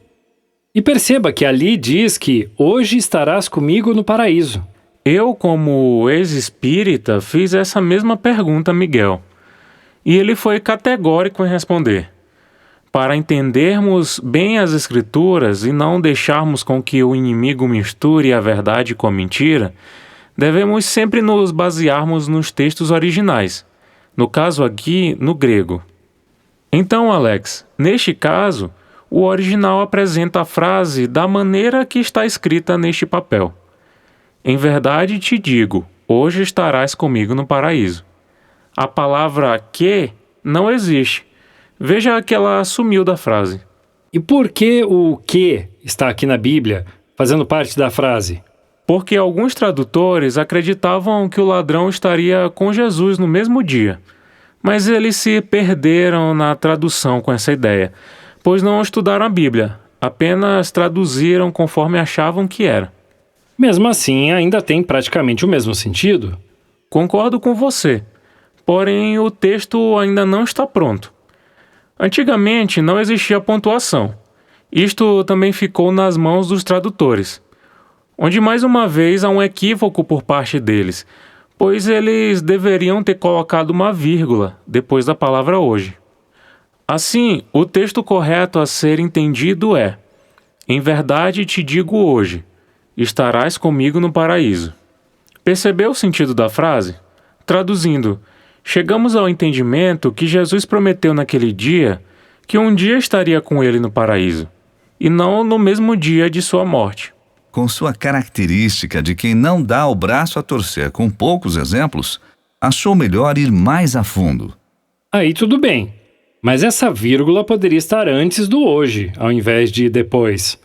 E perceba que ali diz que hoje estarás comigo no paraíso. Eu, como ex-espírita, fiz essa mesma pergunta a Miguel. E ele foi categórico em responder. Para entendermos bem as Escrituras e não deixarmos com que o inimigo misture a verdade com a mentira, devemos sempre nos basearmos nos textos originais. No caso aqui, no grego. Então, Alex, neste caso, o original apresenta a frase da maneira que está escrita neste papel. Em verdade te digo, hoje estarás comigo no paraíso. A palavra que não existe. Veja que ela sumiu da frase. E por que o que está aqui na Bíblia, fazendo parte da frase? Porque alguns tradutores acreditavam que o ladrão estaria com Jesus no mesmo dia. Mas eles se perderam na tradução com essa ideia, pois não estudaram a Bíblia, apenas traduziram conforme achavam que era. Mesmo assim, ainda tem praticamente o mesmo sentido. Concordo com você, porém o texto ainda não está pronto. Antigamente não existia pontuação. Isto também ficou nas mãos dos tradutores, onde mais uma vez há um equívoco por parte deles, pois eles deveriam ter colocado uma vírgula depois da palavra hoje. Assim, o texto correto a ser entendido é: Em verdade te digo hoje, estarás comigo no paraíso. Percebeu o sentido da frase? Traduzindo, chegamos ao entendimento que Jesus prometeu naquele dia que um dia estaria com ele no paraíso, e não no mesmo dia de sua morte. Com sua característica de quem não dá o braço a torcer com poucos exemplos, achou melhor ir mais a fundo. Aí tudo bem. Mas essa vírgula poderia estar antes do hoje, ao invés de depois.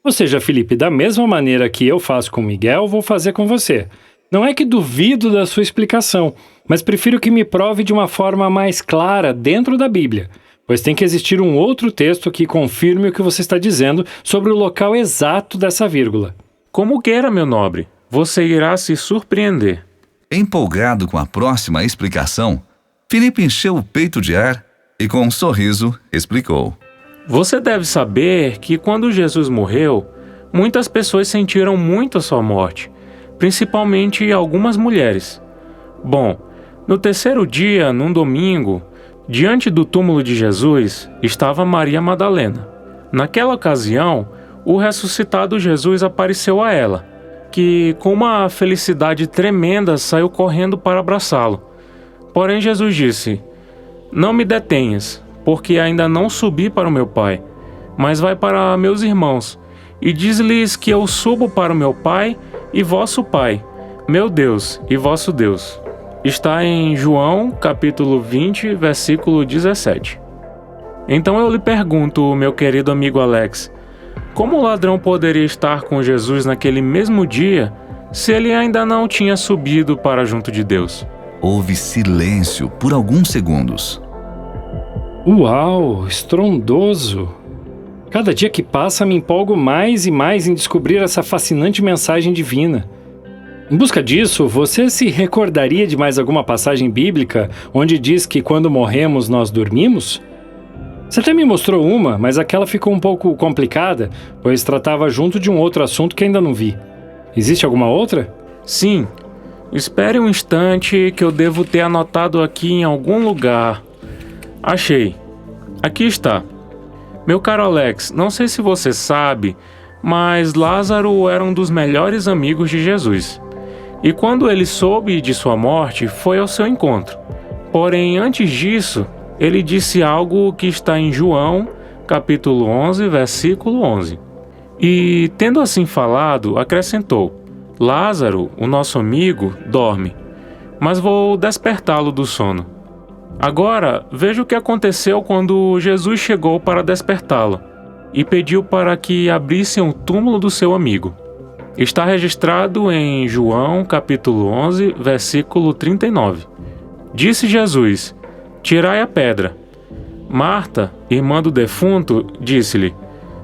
Ou seja, Felipe, da mesma maneira que eu faço com Miguel, vou fazer com você. Não é que duvido da sua explicação, mas prefiro que me prove de uma forma mais clara dentro da Bíblia, pois tem que existir um outro texto que confirme o que você está dizendo sobre o local exato dessa vírgula. Como queira, meu nobre, você irá se surpreender. Empolgado com a próxima explicação, Filipe encheu o peito de ar e, com um sorriso, explicou. Você deve saber que quando Jesus morreu, muitas pessoas sentiram muito a sua morte, principalmente algumas mulheres. Bom, no terceiro dia, num domingo, diante do túmulo de Jesus, estava Maria Madalena. Naquela ocasião, o ressuscitado Jesus apareceu a ela, que com uma felicidade tremenda saiu correndo para abraçá-lo. Porém Jesus disse: "Não me detenhas, porque ainda não subi para o meu Pai, mas vai para meus irmãos, e diz-lhes que eu subo para o meu Pai e vosso Pai, meu Deus e vosso Deus." Está em João, capítulo 20, versículo 17. Então eu lhe pergunto, meu querido amigo Alex, como o ladrão poderia estar com Jesus naquele mesmo dia, se ele ainda não tinha subido para junto de Deus? Houve silêncio por alguns segundos. Uau, estrondoso! Cada dia que passa me empolgo mais e mais em descobrir essa fascinante mensagem divina. Em busca disso, você se recordaria de mais alguma passagem bíblica onde diz que quando morremos nós dormimos? Você até me mostrou uma, mas aquela ficou um pouco complicada, pois tratava junto de um outro assunto que ainda não vi. Existe alguma outra? Sim. Espere um instante que eu devo ter anotado aqui em algum lugar. Achei. Aqui está. Meu caro Alex, não sei se você sabe, mas Lázaro era um dos melhores amigos de Jesus. E quando ele soube de sua morte, foi ao seu encontro. Porém, antes disso, ele disse algo que está em João, capítulo 11, versículo 11. E, tendo assim falado, acrescentou: Lázaro, o nosso amigo, dorme, mas vou despertá-lo do sono. Agora, veja o que aconteceu quando Jesus chegou para despertá-lo e pediu para que abrissem o túmulo do seu amigo. Está registrado em João, capítulo 11, versículo 39. Disse Jesus: tirai a pedra. Marta, irmã do defunto, disse-lhe: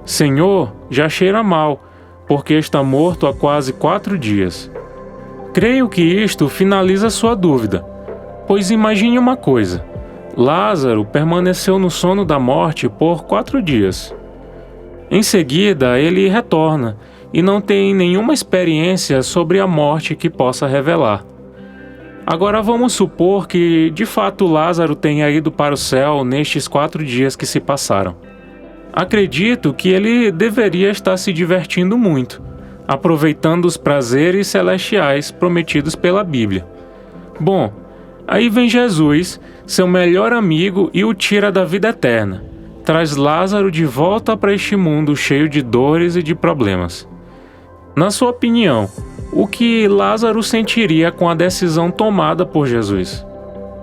Senhor, já cheira mal, porque está morto há quase 4 dias. Creio que isto finaliza sua dúvida, pois imagine uma coisa: Lázaro permaneceu no sono da morte por 4 dias. Em seguida, ele retorna e não tem nenhuma experiência sobre a morte que possa revelar. Agora vamos supor que, de fato, Lázaro tenha ido para o céu nestes 4 dias que se passaram. Acredito que ele deveria estar se divertindo muito, aproveitando os prazeres celestiais prometidos pela Bíblia. Bom, aí vem Jesus, seu melhor amigo, e o tira da vida eterna. Traz Lázaro de volta para este mundo cheio de dores e de problemas. Na sua opinião, o que Lázaro sentiria com a decisão tomada por Jesus?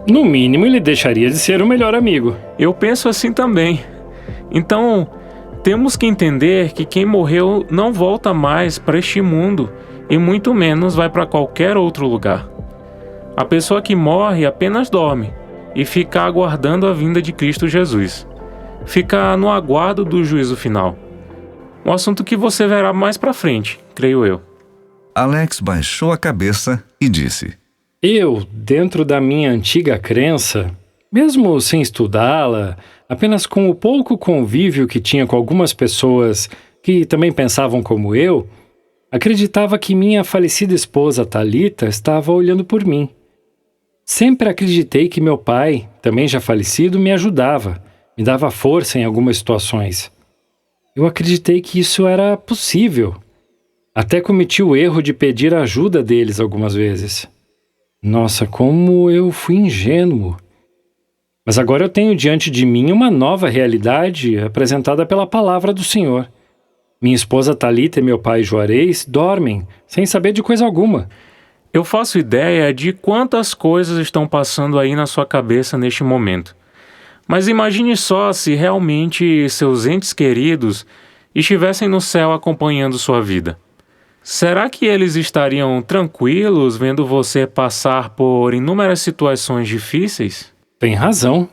No mínimo, ele deixaria de ser o melhor amigo. Eu penso assim também. Então, temos que entender que quem morreu não volta mais para este mundo e muito menos vai para qualquer outro lugar. A pessoa que morre apenas dorme e fica aguardando a vinda de Cristo Jesus. Fica no aguardo do juízo final. Um assunto que você verá mais para frente, creio eu. Alex baixou a cabeça e disse: Eu, dentro da minha antiga crença, mesmo sem estudá-la, apenas com o pouco convívio que tinha com algumas pessoas que também pensavam como eu, acreditava que minha falecida esposa Thalita estava olhando por mim. Sempre acreditei que meu pai, também já falecido, me ajudava, me dava força em algumas situações. Eu acreditei que isso era possível. Até cometi o erro de pedir a ajuda deles algumas vezes. Nossa, como eu fui ingênuo. Mas agora eu tenho diante de mim uma nova realidade apresentada pela palavra do Senhor. Minha esposa Thalita e meu pai Juarez dormem, sem saber de coisa alguma. Eu faço ideia de quantas coisas estão passando aí na sua cabeça neste momento. Mas imagine só se realmente seus entes queridos estivessem no céu acompanhando sua vida. Será que eles estariam tranquilos vendo você passar por inúmeras situações difíceis? Tem razão.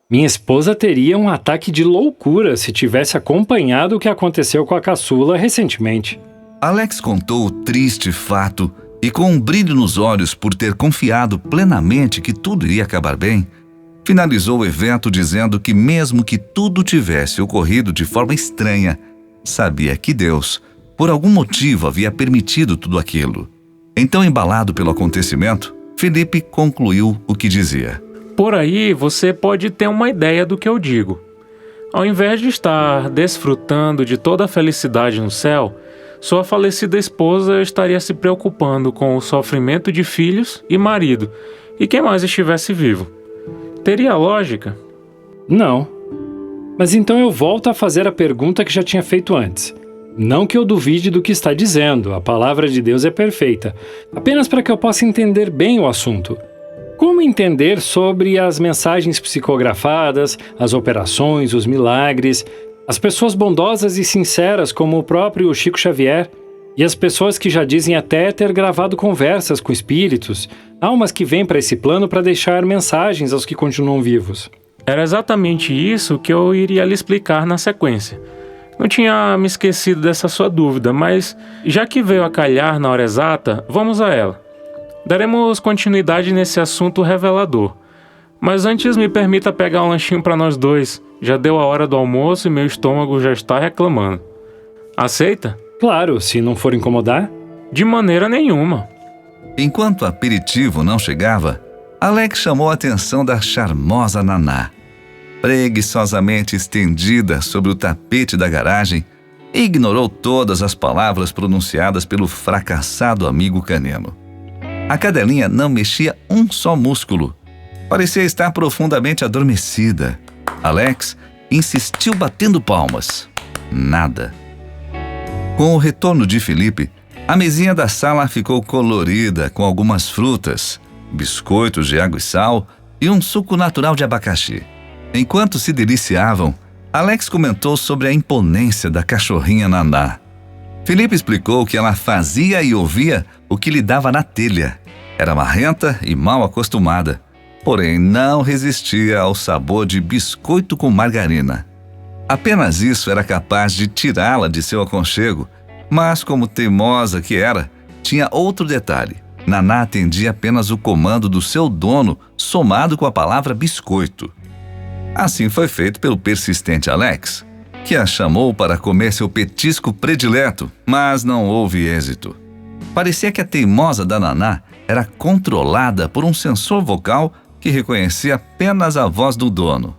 Minha esposa teria um ataque de loucura se tivesse acompanhado o que aconteceu com a caçula recentemente. Alex contou o triste fato e com um brilho nos olhos por ter confiado plenamente que tudo iria acabar bem, finalizou o evento dizendo que mesmo que tudo tivesse ocorrido de forma estranha, sabia que Deus, por algum motivo, havia permitido tudo aquilo. Então, embalado pelo acontecimento, Felipe concluiu o que dizia. Por aí você pode ter uma ideia do que eu digo. Ao invés de estar desfrutando de toda a felicidade no céu, sua falecida esposa estaria se preocupando com o sofrimento de filhos e marido, e quem mais estivesse vivo. Teria lógica? Não. Mas então eu volto a fazer a pergunta que já tinha feito antes. Não que eu duvide do que está dizendo, a palavra de Deus é perfeita, apenas para que eu possa entender bem o assunto. Como entender sobre as mensagens psicografadas, as operações, os milagres, as pessoas bondosas e sinceras como o próprio Chico Xavier, e as pessoas que já dizem até ter gravado conversas com espíritos, almas que vêm para esse plano para deixar mensagens aos que continuam vivos? Era exatamente isso que eu iria lhe explicar na sequência. Não tinha me esquecido dessa sua dúvida, mas já que veio a calhar na hora exata, vamos a ela. Daremos continuidade nesse assunto revelador. Mas antes me permita pegar um lanchinho para nós dois. Já deu a hora do almoço e meu estômago já está reclamando. Aceita? Claro, se não for incomodar. De maneira nenhuma. Enquanto o aperitivo não chegava, Alex chamou a atenção da charmosa Naná, preguiçosamente estendida sobre o tapete da garagem, e ignorou todas as palavras pronunciadas pelo fracassado amigo canino. A cadelinha não mexia um só músculo. Parecia estar profundamente adormecida. Alex insistiu batendo palmas. Nada. Com o retorno de Felipe, a mesinha da sala ficou colorida com algumas frutas, biscoitos de água e sal e um suco natural de abacaxi. Enquanto se deliciavam, Alex comentou sobre a imponência da cachorrinha Naná. Felipe explicou que ela fazia e ouvia o que lhe dava na telha. Era marrenta e mal acostumada, porém não resistia ao sabor de biscoito com margarina. Apenas isso era capaz de tirá-la de seu aconchego, mas como teimosa que era, tinha outro detalhe. Naná atendia apenas o comando do seu dono, somado com a palavra biscoito. Assim foi feito pelo persistente Alex, que a chamou para comer seu petisco predileto, mas não houve êxito. Parecia que a teimosa da Naná era controlada por um sensor vocal que reconhecia apenas a voz do dono.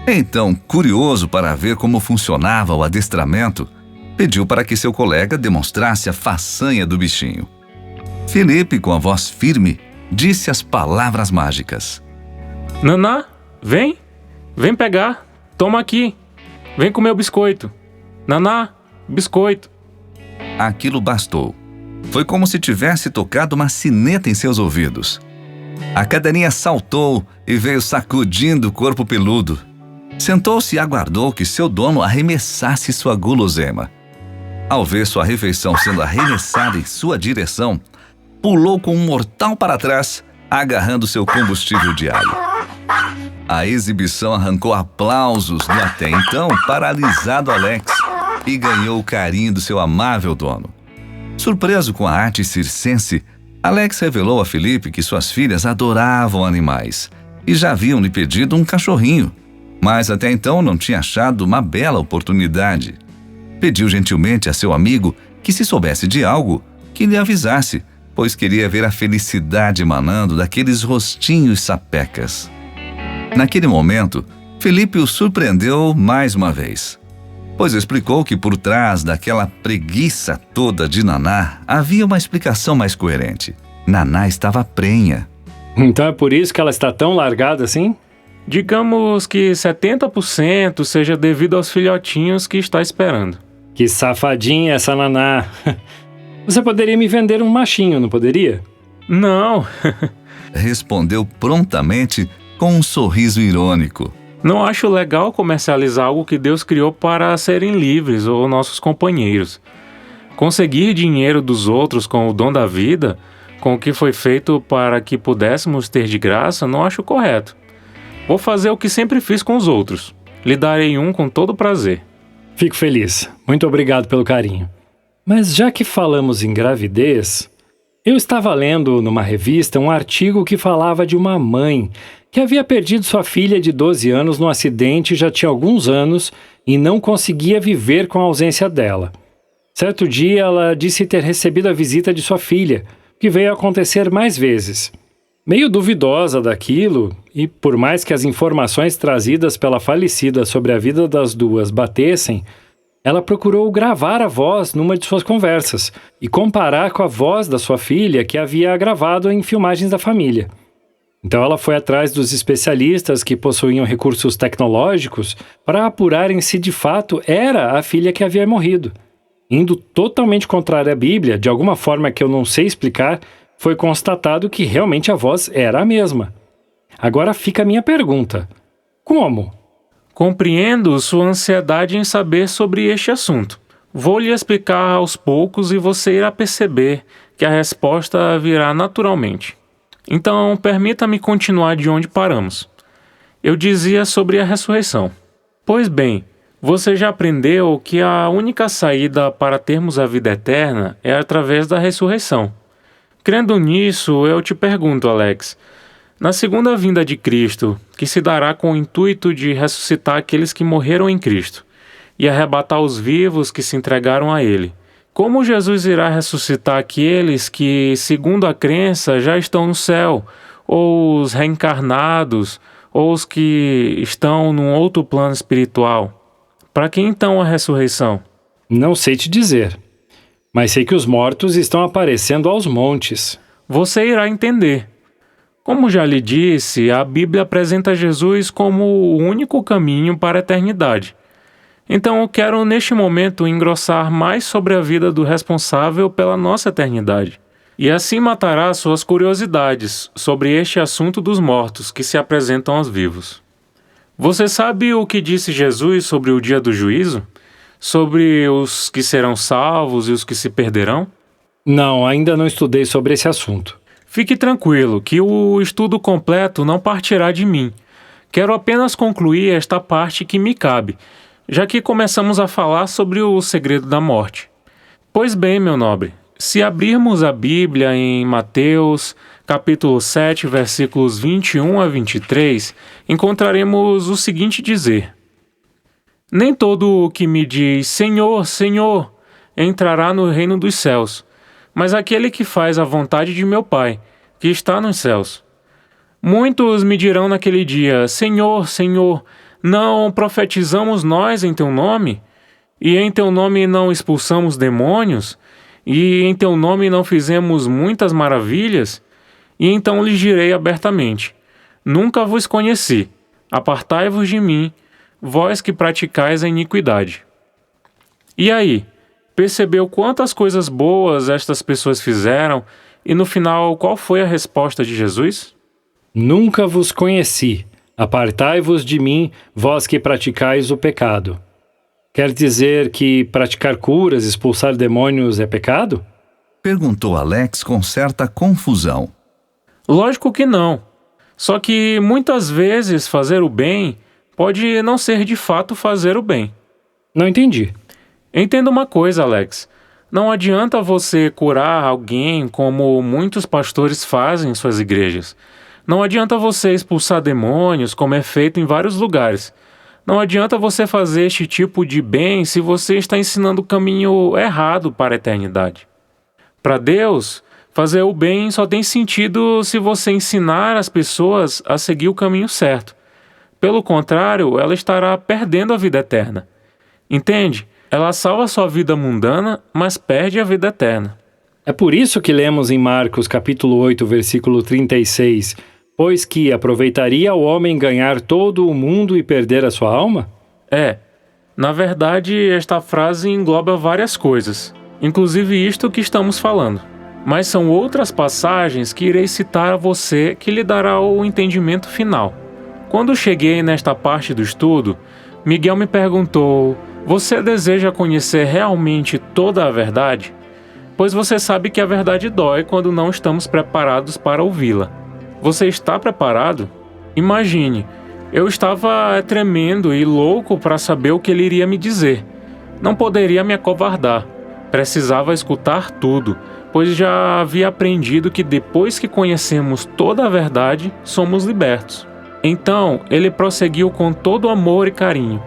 Então, curioso para ver como funcionava o adestramento, pediu para que seu colega demonstrasse a façanha do bichinho. Felipe, com a voz firme, disse as palavras mágicas. Naná, vem! Vem pegar! Toma aqui! Vem comer o biscoito! Naná, biscoito! Aquilo bastou. Foi como se tivesse tocado uma sineta em seus ouvidos. A cadelinha saltou e veio sacudindo o corpo peludo. Sentou-se e aguardou que seu dono arremessasse sua guloseima. Ao ver sua refeição sendo arremessada em sua direção, pulou com um mortal para trás, agarrando seu combustível diário. A exibição arrancou aplausos do até então paralisado Alex e ganhou o carinho do seu amável dono. Surpreso com a arte circense, Alex revelou a Felipe que suas filhas adoravam animais e já haviam lhe pedido um cachorrinho, mas até então não tinha achado uma bela oportunidade. Pediu gentilmente a seu amigo que, se soubesse de algo, que lhe avisasse, pois queria ver a felicidade emanando daqueles rostinhos sapecas. Naquele momento, Felipe o surpreendeu mais uma vez, pois explicou que por trás daquela preguiça toda de Naná havia uma explicação mais coerente. Naná estava prenha. Então é por isso que ela está tão largada assim? Digamos que 70% seja devido aos filhotinhos que está esperando. Que safadinha essa Naná. Você poderia me vender um machinho, não poderia? Não, Respondeu prontamente com um sorriso irônico. não acho legal comercializar algo que Deus criou para serem livres ou nossos companheiros. Conseguir dinheiro dos outros com o dom da vida, com o que foi feito para que pudéssemos ter de graça, não acho correto. Vou fazer o que sempre fiz com os outros. Lhe darei um com todo prazer. Fico feliz. Muito obrigado pelo carinho. Mas já que falamos em gravidez, Eu estava lendo numa revista um artigo que falava de uma mãe que havia perdido sua filha de 12 anos num acidente já tinha alguns anos e não conseguia viver com a ausência dela. Certo dia, ela disse ter recebido a visita de sua filha, que veio a acontecer mais vezes. Meio duvidosa daquilo, e por mais que as informações trazidas pela falecida sobre a vida das duas batessem, ela procurou gravar a voz numa de suas conversas e comparar com a voz da sua filha que havia gravado em filmagens da família. Então ela foi atrás dos especialistas que possuíam recursos tecnológicos para apurarem se de fato era a filha que havia morrido. Indo totalmente contrário à Bíblia, de alguma forma que eu não sei explicar, foi constatado que realmente a voz era a mesma. Agora fica a minha pergunta: como? Compreendo sua ansiedade em saber sobre este assunto. Vou lhe explicar aos poucos e você irá perceber que a resposta virá naturalmente. Então, permita-me continuar de onde paramos. Eu dizia sobre a ressurreição. Pois bem, você já aprendeu que a única saída para termos a vida eterna é através da ressurreição. Crendo nisso, eu te pergunto, Alex, na segunda vinda de Cristo, que se dará com o intuito de ressuscitar aqueles que morreram em Cristo e arrebatar os vivos que se entregaram a Ele, como Jesus irá ressuscitar aqueles que, segundo a crença, já estão no céu, ou os reencarnados, ou os que estão num outro plano espiritual? Para que então a ressurreição? Não sei te dizer, mas sei que os mortos estão aparecendo aos montes. Você irá entender. Como já lhe disse, a Bíblia apresenta Jesus como o único caminho para a eternidade. Então eu quero neste momento engrossar mais sobre a vida do responsável pela nossa eternidade. E assim matará suas curiosidades sobre este assunto dos mortos que se apresentam aos vivos. Você sabe o que disse Jesus sobre o dia do juízo? Sobre os que serão salvos e os que se perderão? Não, ainda não estudei sobre esse assunto. Fique tranquilo, que o estudo completo não partirá de mim. Quero apenas concluir esta parte que me cabe, já que começamos a falar sobre o segredo da morte. Pois bem, meu nobre, se abrirmos a Bíblia em Mateus, capítulo 7, versículos 21 a 23, encontraremos o seguinte dizer: Nem todo o que me diz Senhor, Senhor, entrará no reino dos céus, mas aquele que faz a vontade de meu Pai, que está nos céus. Muitos me dirão naquele dia: Senhor, Senhor, não profetizamos nós em teu nome? E em teu nome não expulsamos demônios? E em teu nome não fizemos muitas maravilhas? E então lhes direi abertamente: Nunca vos conheci. Apartai-vos de mim, vós que praticais a iniquidade. E aí, percebeu quantas coisas boas estas pessoas fizeram e no final qual foi a resposta de Jesus? Nunca vos conheci. Apartai-vos de mim, vós que praticais o pecado. Quer dizer que praticar curas, expulsar demônios é pecado? Perguntou Alex com certa confusão. Lógico que não. Só que muitas vezes fazer o bem pode não ser de fato fazer o bem. Não entendi. Entenda uma coisa, Alex. Não adianta você curar alguém como muitos pastores fazem em suas igrejas. Não adianta você expulsar demônios como é feito em vários lugares. Não adianta você fazer este tipo de bem se você está ensinando o caminho errado para a eternidade. Para Deus, fazer o bem só tem sentido se você ensinar as pessoas a seguir o caminho certo. Pelo contrário, ela estará perdendo a vida eterna. Entende? Ela salva sua vida mundana, mas perde a vida eterna. É por isso que lemos em Marcos capítulo 8, versículo 36, pois que aproveitaria o homem ganhar todo o mundo e perder a sua alma? Na verdade, esta frase engloba várias coisas, inclusive isto que estamos falando. Mas são outras passagens que irei citar a você que lhe dará o entendimento final. Quando cheguei nesta parte do estudo, Miguel me perguntou: você deseja conhecer realmente toda a verdade? Pois você sabe que a verdade dói quando não estamos preparados para ouvi-la. Você está preparado? Imagine, eu estava tremendo e louco para saber o que ele iria me dizer. Não poderia me acovardar. Precisava escutar tudo, pois já havia aprendido que depois que conhecemos toda a verdade, somos libertos. Então, ele prosseguiu com todo amor e carinho,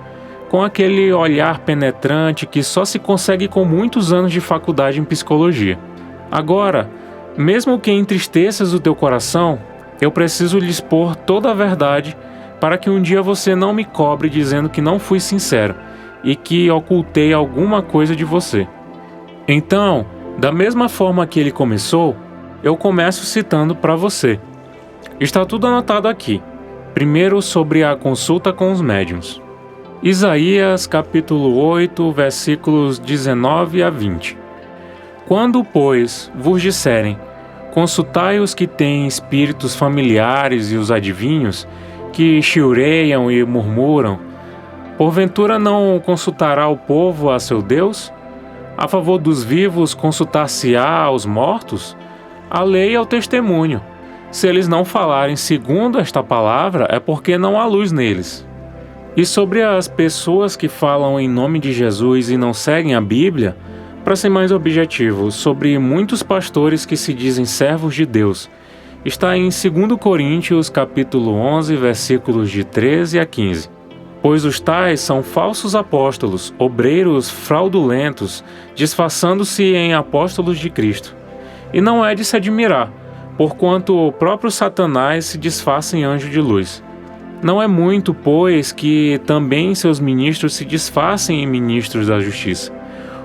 com aquele olhar penetrante que só se consegue com muitos anos de faculdade em psicologia. Agora, mesmo que entristeças o teu coração, eu preciso lhe expor toda a verdade para que um dia você não me cobre dizendo que não fui sincero e que ocultei alguma coisa de você. Então, da mesma forma que ele começou, eu começo citando para você. Está tudo anotado aqui. Primeiro, sobre a consulta com os médiuns. Isaías capítulo 8, versículos 19 a 20. Quando, pois, vos disserem, consultai os que têm espíritos familiares e os adivinhos, que chiureiam e murmuram, porventura não consultará o povo a seu Deus? A favor dos vivos consultar-se-á aos mortos? A lei é o testemunho. Se eles não falarem segundo esta palavra, é porque não há luz neles. E sobre as pessoas que falam em nome de Jesus e não seguem a Bíblia, para ser mais objetivo, sobre muitos pastores que se dizem servos de Deus, está em 2 Coríntios capítulo 11, versículos de 13 a 15. Pois os tais são falsos apóstolos, obreiros fraudulentos, disfarçando-se em apóstolos de Cristo. E não é de se admirar, porquanto o próprio Satanás se disfarça em anjo de luz. Não é muito, pois, que também seus ministros se disfarcem em ministros da justiça,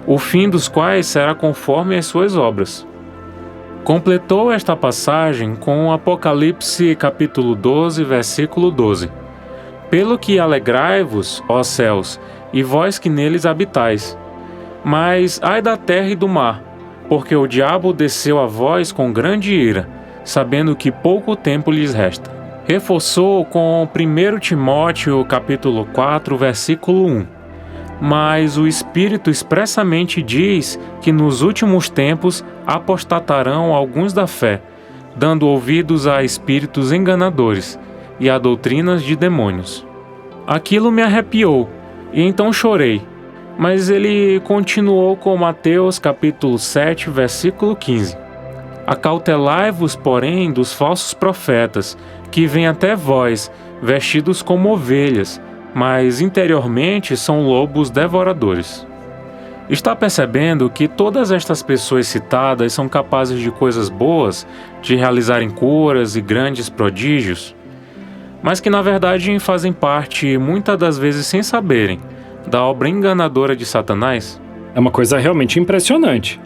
o fim dos quais será conforme as suas obras. Completou esta passagem com Apocalipse capítulo 12, versículo 12. Pelo que alegrai-vos, ó céus, e vós que neles habitais. Mas ai da terra e do mar, porque o diabo desceu a vós com grande ira, sabendo que pouco tempo lhes resta. Reforçou com 1 Timóteo capítulo 4, versículo 1. Mas o Espírito expressamente diz que nos últimos tempos apostatarão alguns da fé, dando ouvidos a espíritos enganadores e a doutrinas de demônios. Aquilo me arrepiou, e então chorei. Mas ele continuou com Mateus capítulo 7, versículo 15. Acautelai-vos, porém, dos falsos profetas, que vêm até vós, vestidos como ovelhas, mas interiormente são lobos devoradores. Está percebendo que todas estas pessoas citadas são capazes de coisas boas, de realizarem curas e grandes prodígios, mas que na verdade fazem parte, muitas das vezes sem saberem, da obra enganadora de Satanás? É uma coisa realmente impressionante.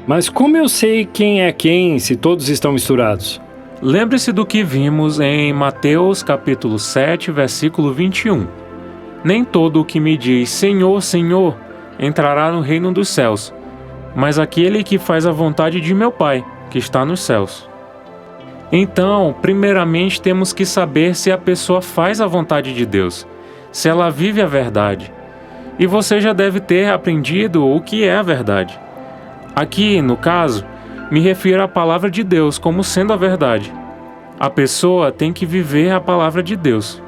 Mas como eu sei quem é quem se todos estão misturados? Lembre-se do que vimos em Mateus capítulo 7, versículo 21. Nem todo o que me diz Senhor, Senhor, entrará no reino dos céus, mas aquele que faz a vontade de meu Pai, que está nos céus. Então, primeiramente temos que saber se a pessoa faz a vontade de Deus, se ela vive a verdade. E você já deve ter aprendido o que é a verdade. Aqui, no caso, me refiro à palavra de Deus como sendo a verdade. A pessoa tem que viver a palavra de Deus.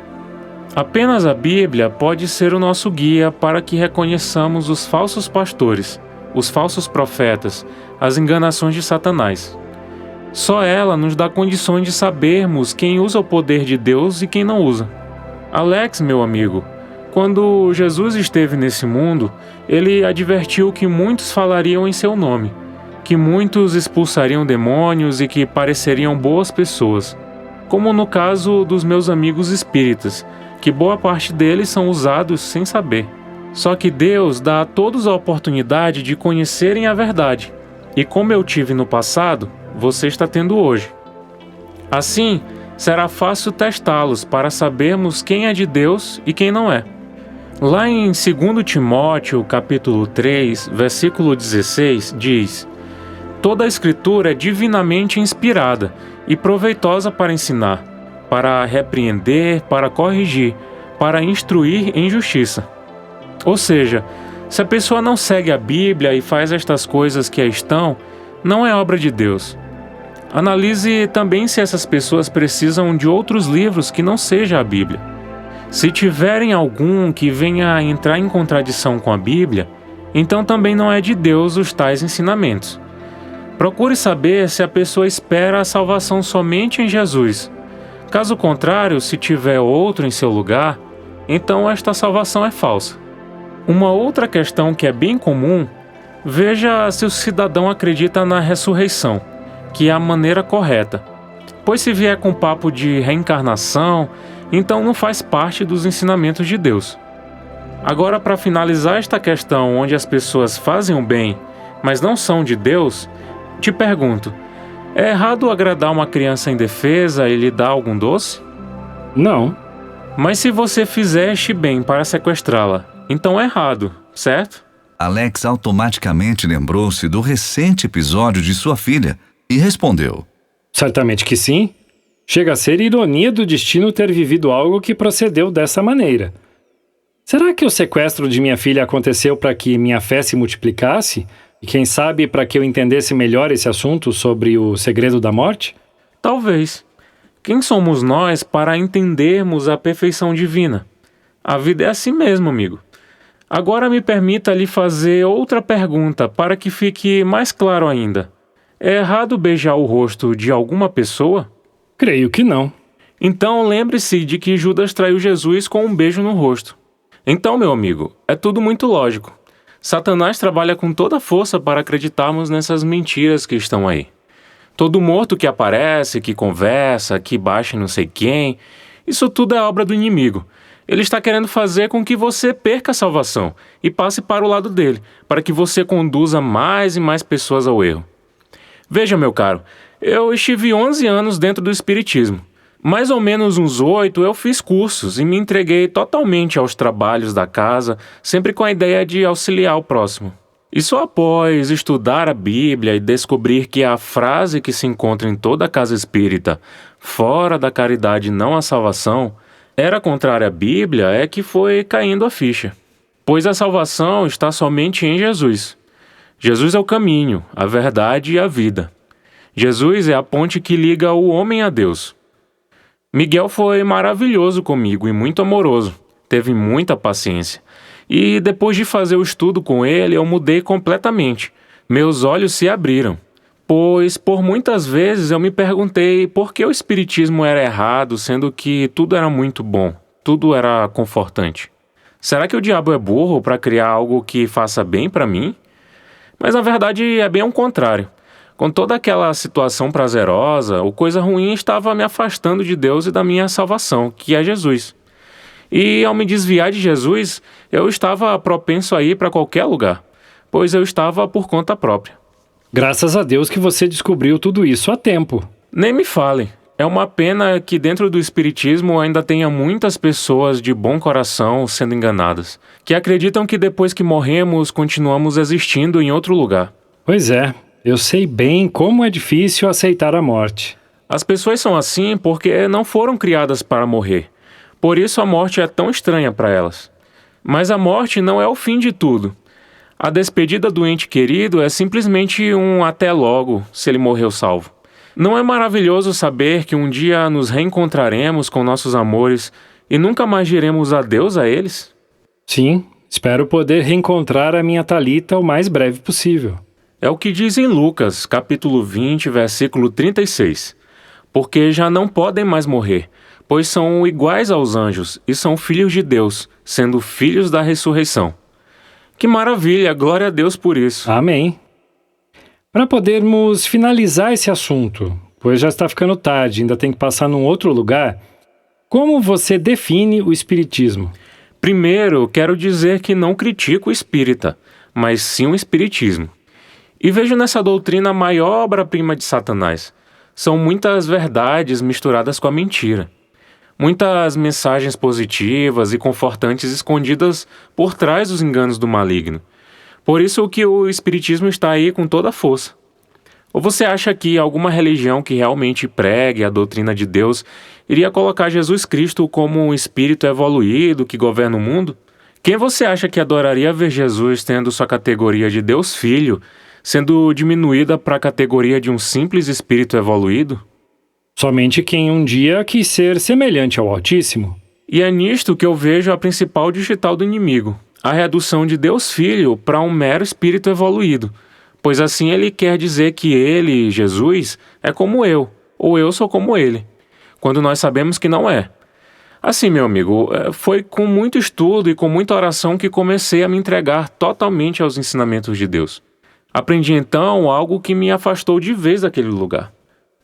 Apenas a Bíblia pode ser o nosso guia para que reconheçamos os falsos pastores, os falsos profetas, as enganações de Satanás. Só ela nos dá condições de sabermos quem usa o poder de Deus e quem não usa. Alex, meu amigo, quando Jesus esteve nesse mundo, ele advertiu que muitos falariam em seu nome, que muitos expulsariam demônios e que pareceriam boas pessoas, como no caso dos meus amigos espíritas, que boa parte deles são usados sem saber. Só que Deus dá a todos a oportunidade de conhecerem a verdade, e como eu tive no passado, você está tendo hoje. Assim, será fácil testá-los para sabermos quem é de Deus e quem não é. Lá em 2 Timóteo, capítulo 3, versículo 16, diz: Toda a Escritura é divinamente inspirada e proveitosa para ensinar, para repreender, para corrigir, para instruir em justiça. Ou seja, se a pessoa não segue a Bíblia e faz estas coisas que aí estão, não é obra de Deus. Analise também se essas pessoas precisam de outros livros que não seja a Bíblia. Se tiverem algum que venha a entrar em contradição com a Bíblia, então também não é de Deus os tais ensinamentos. Procure saber se a pessoa espera a salvação somente em Jesus. Caso contrário, se tiver outro em seu lugar, então esta salvação é falsa. Uma outra questão que é bem comum, veja se o cidadão acredita na ressurreição, que é a maneira correta. Pois se vier com papo de reencarnação, então não faz parte dos ensinamentos de Deus. Agora, para finalizar esta questão onde as pessoas fazem o bem, mas não são de Deus, te pergunto, é errado agradar uma criança indefesa e lhe dar algum doce? Não. Mas se você fizer este bem para sequestrá-la, então é errado, certo? Alex automaticamente lembrou-se do recente episódio de sua filha e respondeu: Certamente que sim. Chega a ser ironia do destino ter vivido algo que procedeu dessa maneira. Será que o sequestro de minha filha aconteceu para que minha fé se multiplicasse? E quem sabe para que eu entendesse melhor esse assunto sobre o segredo da morte? Talvez. Quem somos nós para entendermos a perfeição divina? A vida é assim mesmo, amigo. Agora me permita lhe fazer outra pergunta para que fique mais claro ainda. É errado beijar o rosto de alguma pessoa? Creio que não. Então lembre-se de que Judas traiu Jesus com um beijo no rosto. Então, meu amigo, é tudo muito lógico. Satanás trabalha com toda a força para acreditarmos nessas mentiras que estão aí. Todo morto que aparece, que conversa, que baixa não sei quem, isso tudo é obra do inimigo. Ele está querendo fazer com que você perca a salvação e passe para o lado dele, para que você conduza mais e mais pessoas ao erro. Veja, meu caro, eu estive 11 anos dentro do espiritismo. Mais ou menos uns 8 eu fiz cursos e me entreguei totalmente aos trabalhos da casa, sempre com a ideia de auxiliar o próximo. E só após estudar a Bíblia e descobrir que a frase que se encontra em toda a casa espírita, fora da caridade não há salvação, era contrária à Bíblia, é que foi caindo a ficha. Pois a salvação está somente em Jesus. Jesus é o caminho, a verdade e a vida. Jesus é a ponte que liga o homem a Deus. Miguel foi maravilhoso comigo e muito amoroso, teve muita paciência. E depois de fazer o estudo com ele, eu mudei completamente. Meus olhos se abriram. Pois por muitas vezes eu me perguntei por que o espiritismo era errado, sendo que tudo era muito bom, tudo era confortante. Será que o diabo é burro para criar algo que faça bem para mim? Mas na verdade é bem ao contrário. Com toda aquela situação prazerosa, o coisa ruim estava me afastando de Deus e da minha salvação, que é Jesus. E ao me desviar de Jesus, eu estava propenso a ir para qualquer lugar, pois eu estava por conta própria. Graças a Deus que você descobriu tudo isso a tempo. Nem me fale. É uma pena que dentro do espiritismo ainda tenha muitas pessoas de bom coração sendo enganadas, que acreditam que depois que morremos continuamos existindo em outro lugar. Pois é. Eu sei bem como é difícil aceitar a morte. As pessoas são assim porque não foram criadas para morrer. Por isso a morte é tão estranha para elas. Mas a morte não é o fim de tudo. A despedida do ente querido é simplesmente um até logo, se ele morreu salvo. Não é maravilhoso saber que um dia nos reencontraremos com nossos amores e nunca mais diremos adeus a eles? Sim, espero poder reencontrar a minha Thalita o mais breve possível. É o que diz em Lucas, capítulo 20, versículo 36. Porque já não podem mais morrer, pois são iguais aos anjos e são filhos de Deus, sendo filhos da ressurreição. Que maravilha, glória a Deus por isso. Amém. Para podermos finalizar esse assunto, pois já está ficando tarde, ainda tem que passar num outro lugar, como você define o espiritismo? Primeiro, quero dizer que não critico o espírita, mas sim o espiritismo. E vejo nessa doutrina a maior obra-prima de Satanás. São muitas verdades misturadas com a mentira. Muitas mensagens positivas e confortantes escondidas por trás dos enganos do maligno. Por isso que o espiritismo está aí com toda a força. Ou você acha que alguma religião que realmente pregue a doutrina de Deus iria colocar Jesus Cristo como um espírito evoluído que governa o mundo? Quem você acha que adoraria ver Jesus tendo sua categoria de Deus Filho sendo diminuída para a categoria de um simples espírito evoluído? Somente quem um dia quis ser semelhante ao Altíssimo. E é nisto que eu vejo a principal digital do inimigo, a redução de Deus Filho para um mero espírito evoluído, pois assim ele quer dizer que ele, Jesus, é como eu, ou eu sou como ele, quando nós sabemos que não é. Assim, meu amigo, foi com muito estudo e com muita oração que comecei a me entregar totalmente aos ensinamentos de Deus. Aprendi então algo que me afastou de vez daquele lugar.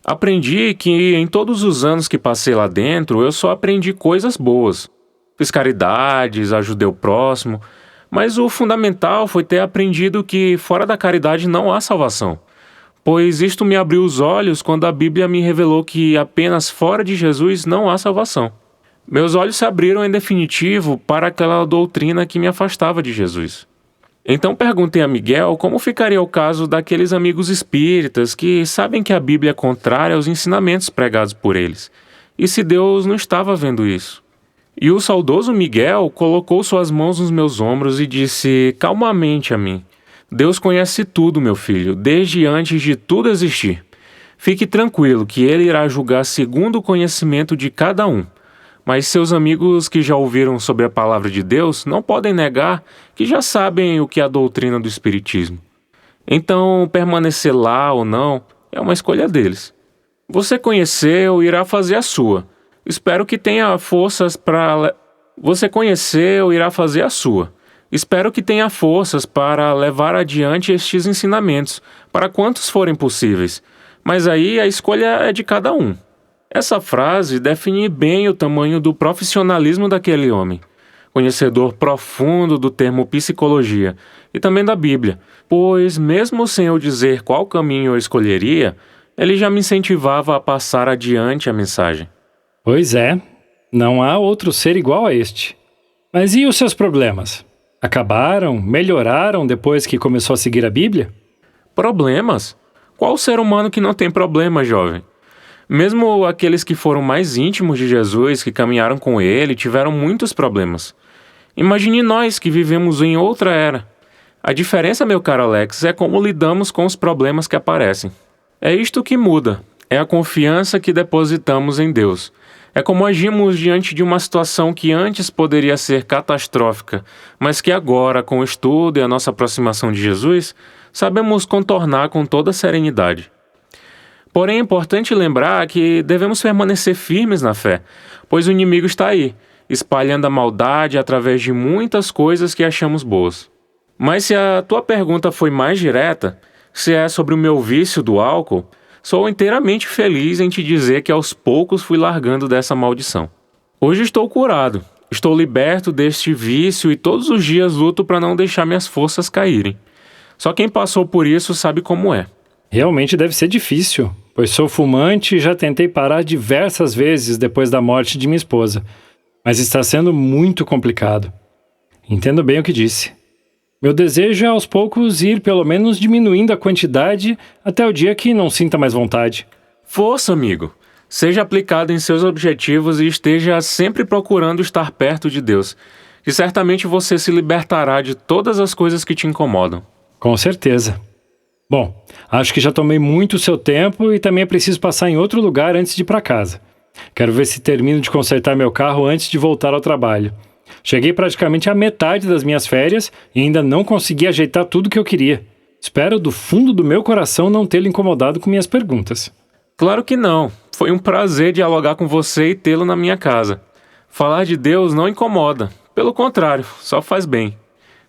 Aprendi que em todos os anos que passei lá dentro, eu só aprendi coisas boas. Fiz caridades, ajudei o próximo, mas o fundamental foi ter aprendido que fora da caridade não há salvação, pois isto me abriu os olhos quando a Bíblia me revelou que apenas fora de Jesus não há salvação. Meus olhos se abriram em definitivo para aquela doutrina que me afastava de Jesus. Então perguntei a Miguel como ficaria o caso daqueles amigos espíritas que sabem que a Bíblia é contrária aos ensinamentos pregados por eles, e se Deus não estava vendo isso. E o saudoso Miguel colocou suas mãos nos meus ombros e disse calmamente a mim: Deus conhece tudo, meu filho, desde antes de tudo existir. Fique tranquilo que Ele irá julgar segundo o conhecimento de cada um. Mas seus amigos que já ouviram sobre a palavra de Deus não podem negar que já sabem o que é a doutrina do Espiritismo. Então, permanecer lá ou não é uma escolha deles. Você conheceu e irá fazer a sua. Espero que tenha forças para... Você conheceu e irá fazer a sua. Espero que tenha forças para levar adiante estes ensinamentos, para quantos forem possíveis. Mas aí a escolha é de cada um. Essa frase define bem o tamanho do profissionalismo daquele homem, conhecedor profundo do termo psicologia e também da Bíblia, pois mesmo sem eu dizer qual caminho eu escolheria, ele já me incentivava a passar adiante a mensagem. Pois é, não há outro ser igual a este. Mas e os seus problemas? Acabaram, melhoraram depois que começou a seguir a Bíblia? Problemas? Qual ser humano que não tem problemas, jovem? Mesmo aqueles que foram mais íntimos de Jesus, que caminharam com ele, tiveram muitos problemas. Imagine nós que vivemos em outra era. A diferença, meu caro Alex, é como lidamos com os problemas que aparecem. É isto que muda, é a confiança que depositamos em Deus. É como agimos diante de uma situação que antes poderia ser catastrófica, mas que agora, com o estudo e a nossa aproximação de Jesus, sabemos contornar com toda serenidade. Porém, é importante lembrar que devemos permanecer firmes na fé, pois o inimigo está aí, espalhando a maldade através de muitas coisas que achamos boas. Mas se a tua pergunta foi mais direta, se é sobre o meu vício do álcool, sou inteiramente feliz em te dizer que aos poucos fui largando dessa maldição. Hoje estou curado, estou liberto deste vício e todos os dias luto para não deixar minhas forças caírem. Só quem passou por isso sabe como é. Realmente deve ser difícil, pois sou fumante e já tentei parar diversas vezes depois da morte de minha esposa, mas está sendo muito complicado. Entendo bem o que disse. Meu desejo é aos poucos ir pelo menos diminuindo a quantidade até o dia que não sinta mais vontade. Força, amigo! Seja aplicado em seus objetivos e esteja sempre procurando estar perto de Deus, que certamente você se libertará de todas as coisas que te incomodam. Com certeza. Bom, acho que já tomei muito seu tempo e também é preciso passar em outro lugar antes de ir para casa. Quero ver se termino de consertar meu carro antes de voltar ao trabalho. Cheguei praticamente à metade das minhas férias e ainda não consegui ajeitar tudo que eu queria. Espero do fundo do meu coração não tê-lo incomodado com minhas perguntas. Claro que não. Foi um prazer dialogar com você e tê-lo na minha casa. Falar de Deus não incomoda. Pelo contrário, só faz bem.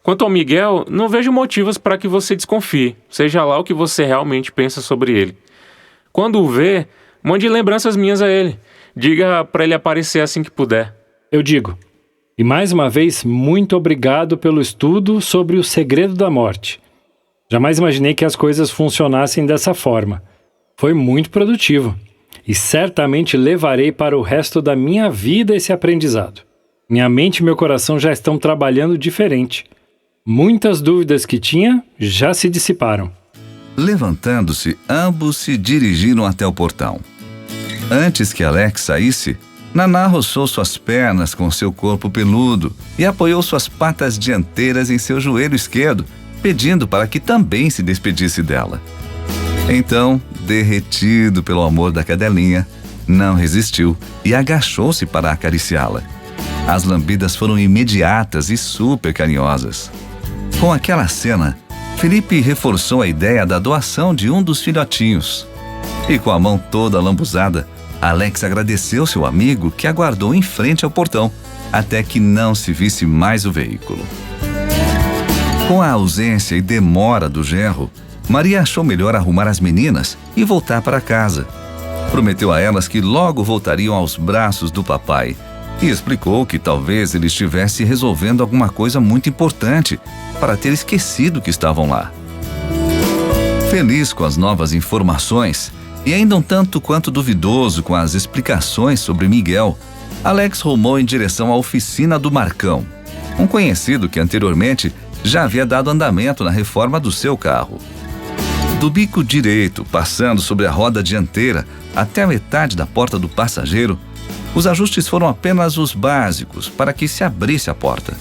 Quanto ao Miguel, não vejo motivos para que você desconfie, seja lá o que você realmente pensa sobre ele. Quando o vê, mande lembranças minhas a ele. Diga para ele aparecer assim que puder. Eu digo. E mais uma vez, muito obrigado pelo estudo sobre o segredo da morte. Jamais imaginei que as coisas funcionassem dessa forma. Foi muito produtivo. E certamente levarei para o resto da minha vida esse aprendizado. Minha mente e meu coração já estão trabalhando diferente. Muitas dúvidas que tinha já se dissiparam. Levantando-se, ambos se dirigiram até o portão. Antes que Alex saísse, Naná roçou suas pernas com seu corpo peludo e apoiou suas patas dianteiras em seu joelho esquerdo, pedindo para que também se despedisse dela. Então, derretido pelo amor da cadelinha, não resistiu e agachou-se para acariciá-la. As lambidas foram imediatas e super carinhosas. Com aquela cena, Felipe reforçou a ideia da doação de um dos filhotinhos. E com a mão toda lambuzada, Alex agradeceu seu amigo, que aguardou em frente ao portão, até que não se visse mais o veículo. Com a ausência e demora do genro, Maria achou melhor arrumar as meninas e voltar para casa. Prometeu a elas que logo voltariam aos braços do papai e explicou que talvez ele estivesse resolvendo alguma coisa muito importante para ter esquecido que estavam lá. Feliz com as novas informações e ainda um tanto quanto duvidoso com as explicações sobre Miguel, Alex rumou em direção à oficina do Marcão, um conhecido que anteriormente já havia dado andamento na reforma do seu carro. Do bico direito, passando sobre a roda dianteira até a metade da porta do passageiro, os ajustes foram apenas os básicos para que se abrisse a porta.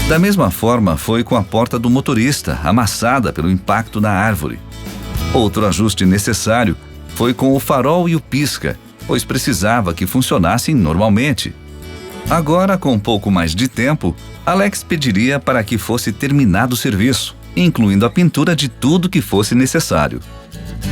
Da mesma forma foi com a porta do motorista, amassada pelo impacto na árvore. Outro ajuste necessário foi com o farol e o pisca, pois precisava que funcionassem normalmente. Agora, com um pouco mais de tempo, Alex pediria para que fosse terminado o serviço, incluindo a pintura de tudo que fosse necessário.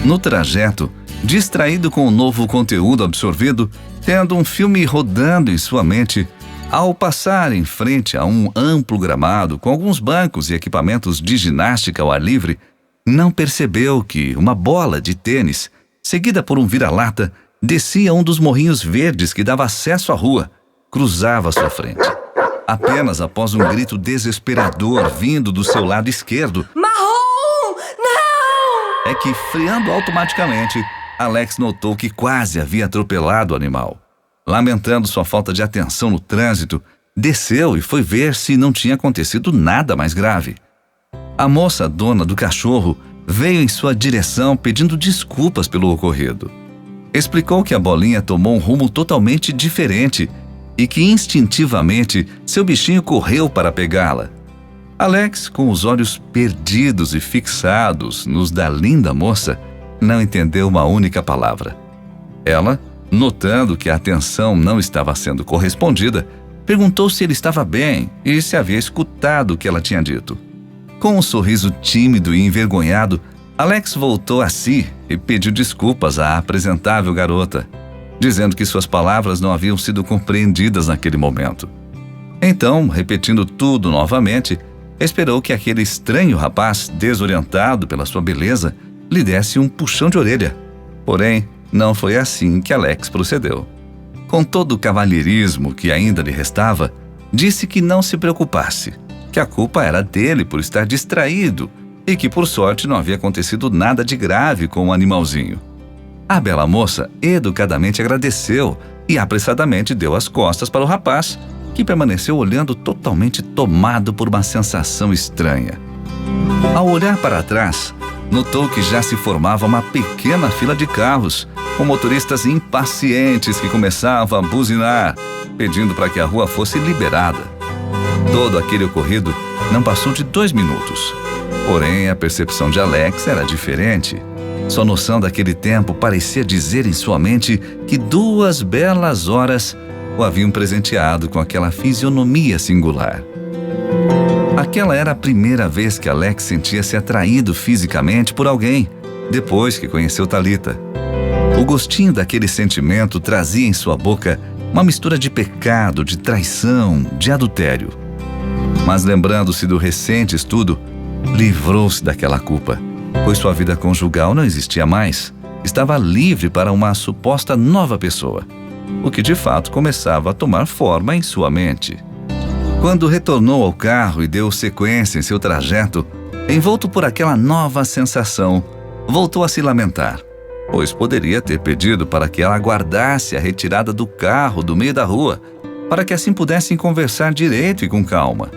No trajeto, distraído com o novo conteúdo absorvido, tendo um filme rodando em sua mente, ao passar em frente a um amplo gramado com alguns bancos e equipamentos de ginástica ao ar livre, não percebeu que uma bola de tênis, seguida por um vira-lata, descia um dos morrinhos verdes que dava acesso à rua, cruzava sua frente. Apenas após um grito desesperador vindo do seu lado esquerdo, Marrom! Não! é que, freando automaticamente, Alex notou que quase havia atropelado o animal. Lamentando sua falta de atenção no trânsito, desceu e foi ver se não tinha acontecido nada mais grave. A moça dona do cachorro veio em sua direção pedindo desculpas pelo ocorrido. Explicou que a bolinha tomou um rumo totalmente diferente e que instintivamente seu bichinho correu para pegá-la. Alex, com os olhos perdidos e fixados nos da linda moça, não entendeu uma única palavra. Ela, notando que a atenção não estava sendo correspondida, perguntou se ele estava bem e se havia escutado o que ela tinha dito. Com um sorriso tímido e envergonhado, Alex voltou a si e pediu desculpas à apresentável garota, dizendo que suas palavras não haviam sido compreendidas naquele momento. Então, repetindo tudo novamente, esperou que aquele estranho rapaz, desorientado pela sua beleza, lhe desse um puxão de orelha. Porém, não foi assim que Alex procedeu. Com todo o cavalheirismo que ainda lhe restava, disse que não se preocupasse, que a culpa era dele por estar distraído e que, por sorte, não havia acontecido nada de grave com o animalzinho. A bela moça educadamente agradeceu e apressadamente deu as costas para o rapaz, que permaneceu olhando totalmente tomado por uma sensação estranha. Ao olhar para trás, notou que já se formava uma pequena fila de carros, com motoristas impacientes que começavam a buzinar, pedindo para que a rua fosse liberada. Todo aquele ocorrido não passou de 2 minutos. Porém, a percepção de Alex era diferente. Sua noção daquele tempo parecia dizer em sua mente que 2 belas horas o haviam presenteado com aquela fisionomia singular. Aquela era a primeira vez que Alex sentia-se atraído fisicamente por alguém, depois que conheceu Thalita. O gostinho daquele sentimento trazia em sua boca uma mistura de pecado, de traição, de adultério. Mas lembrando-se do recente estudo, livrou-se daquela culpa, pois sua vida conjugal não existia mais. Estava livre para uma suposta nova pessoa, o que de fato começava a tomar forma em sua mente. Quando retornou ao carro e deu sequência em seu trajeto, envolto por aquela nova sensação, voltou a se lamentar, pois poderia ter pedido para que ela aguardasse a retirada do carro do meio da rua, para que assim pudessem conversar direito e com calma.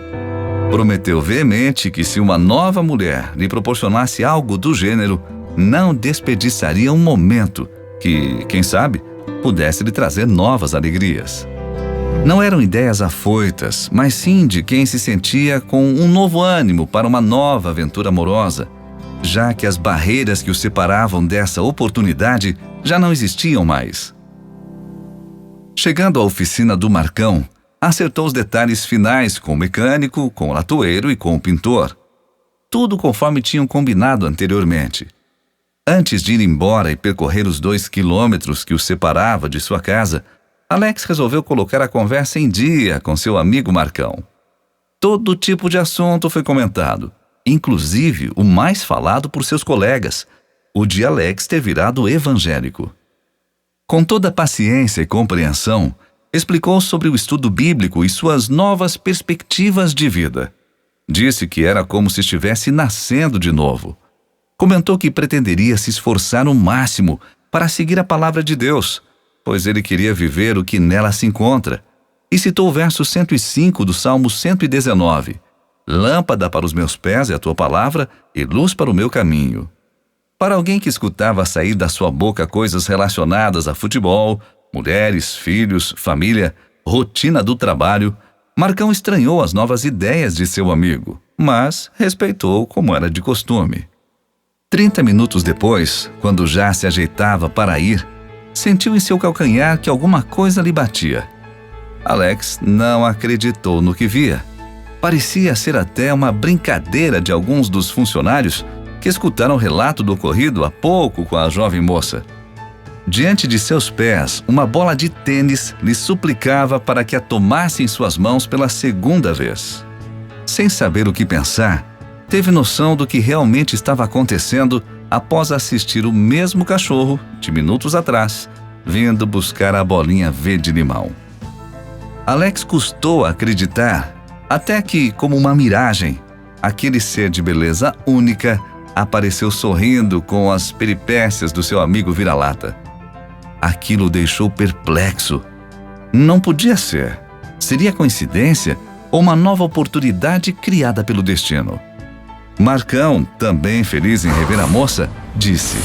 Prometeu veemente que se uma nova mulher lhe proporcionasse algo do gênero, não desperdiçaria um momento que, quem sabe, pudesse lhe trazer novas alegrias. Não eram ideias afoitas, mas sim de quem se sentia com um novo ânimo para uma nova aventura amorosa, já que as barreiras que o separavam dessa oportunidade já não existiam mais. Chegando à oficina do Marcão, acertou os detalhes finais com o mecânico, com o latoeiro e com o pintor. Tudo conforme tinham combinado anteriormente. Antes de ir embora e percorrer os 2 quilômetros que os separava de sua casa, Alex resolveu colocar a conversa em dia com seu amigo Marcão. Todo tipo de assunto foi comentado, inclusive o mais falado por seus colegas, o de Alex ter virado evangélico. Com toda paciência e compreensão, explicou sobre o estudo bíblico e suas novas perspectivas de vida. Disse que era como se estivesse nascendo de novo. Comentou que pretenderia se esforçar o máximo para seguir a palavra de Deus, pois ele queria viver o que nela se encontra, e citou o verso 105 do Salmo 119, Lâmpada para os meus pés é a tua palavra e luz para o meu caminho. Para alguém que escutava sair da sua boca coisas relacionadas a futebol, mulheres, filhos, família, rotina do trabalho, Marcão estranhou as novas ideias de seu amigo, mas respeitou como era de costume. 30 minutos depois, quando já se ajeitava para ir, sentiu em seu calcanhar que alguma coisa lhe batia. Alex não acreditou no que via. Parecia ser até uma brincadeira de alguns dos funcionários que escutaram o relato do ocorrido há pouco com a jovem moça. Diante de seus pés, uma bola de tênis lhe suplicava para que a tomasse em suas mãos pela segunda vez. Sem saber o que pensar, teve noção do que realmente estava acontecendo após assistir o mesmo cachorro, de minutos atrás, vindo buscar a bolinha verde-limão. Alex custou acreditar, até que, como uma miragem, aquele ser de beleza única apareceu sorrindo com as peripécias do seu amigo vira-lata. Aquilo o deixou perplexo. Não podia ser. Seria coincidência ou uma nova oportunidade criada pelo destino? Marcão, também feliz em rever a moça, disse: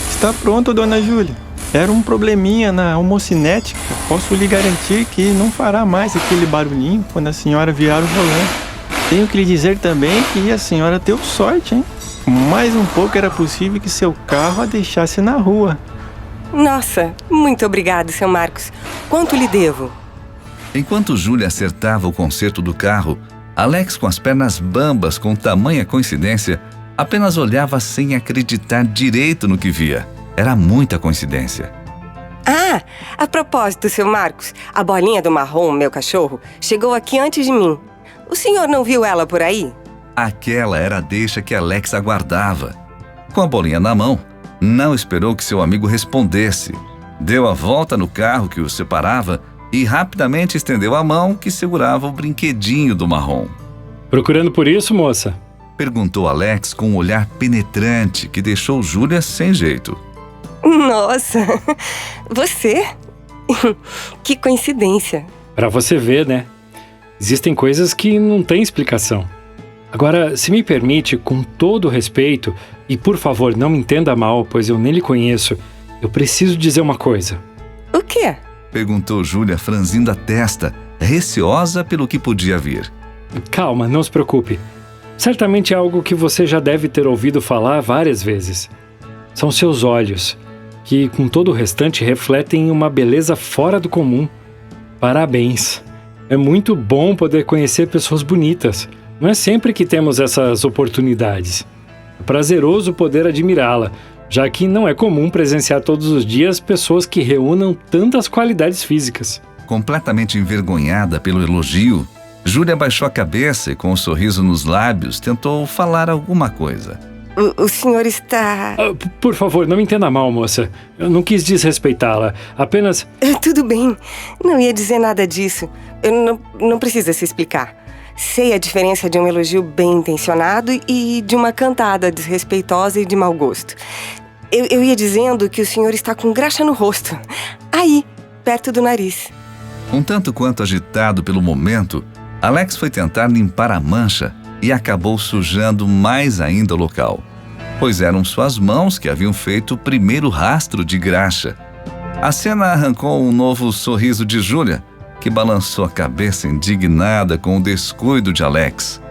Está pronto, dona Júlia. Era um probleminha na homocinética. Posso lhe garantir que não fará mais aquele barulhinho quando a senhora virar o volante. Tenho que lhe dizer também que a senhora teve sorte, hein? Mais um pouco era possível que seu carro a deixasse na rua. Nossa, muito obrigado, seu Marcos. Quanto lhe devo? Enquanto Júlia acertava o conserto do carro, Alex, com as pernas bambas com tamanha coincidência, apenas olhava sem acreditar direito no que via. Era muita coincidência. Ah, a propósito, seu Marcos, a bolinha do marrom, meu cachorro, chegou aqui antes de mim. O senhor não viu ela por aí? Aquela era a deixa que Alex aguardava. Com a bolinha na mão, não esperou que seu amigo respondesse. Deu a volta no carro que os separava e rapidamente estendeu a mão que segurava o brinquedinho do marrom. Procurando por isso, moça? Perguntou Alex com um olhar penetrante que deixou Júlia sem jeito. Nossa, você? Que coincidência. Pra você ver, né? Existem coisas que não têm explicação. Agora, se me permite, com todo o respeito, e por favor, não me entenda mal, pois eu nem lhe conheço, eu preciso dizer uma coisa. O quê? Perguntou Júlia, franzindo a testa, receosa pelo que podia vir. Calma, não se preocupe. Certamente é algo que você já deve ter ouvido falar várias vezes. São seus olhos, que com todo o restante refletem uma beleza fora do comum. Parabéns! É muito bom poder conhecer pessoas bonitas. Não é sempre que temos essas oportunidades. É prazeroso poder admirá-la, já que não é comum presenciar todos os dias pessoas que reúnam tantas qualidades físicas. Completamente envergonhada pelo elogio, Júlia baixou a cabeça e, com um sorriso nos lábios, tentou falar alguma coisa. O senhor está... Por favor, não me entenda mal, moça. Eu não quis desrespeitá-la. Apenas... Tudo bem. Não ia dizer nada disso. Não precisa se explicar. Sei a diferença de um elogio bem intencionado e de uma cantada desrespeitosa e de mau gosto. Eu ia dizendo que o senhor está com graxa no rosto. Aí, perto do nariz. Um tanto quanto agitado pelo momento, Alex foi tentar limpar a mancha e acabou sujando mais ainda o local, pois eram suas mãos que haviam feito o primeiro rastro de graxa. A cena arrancou um novo sorriso de Júlia, que balançou a cabeça indignada com o descuido de Alex.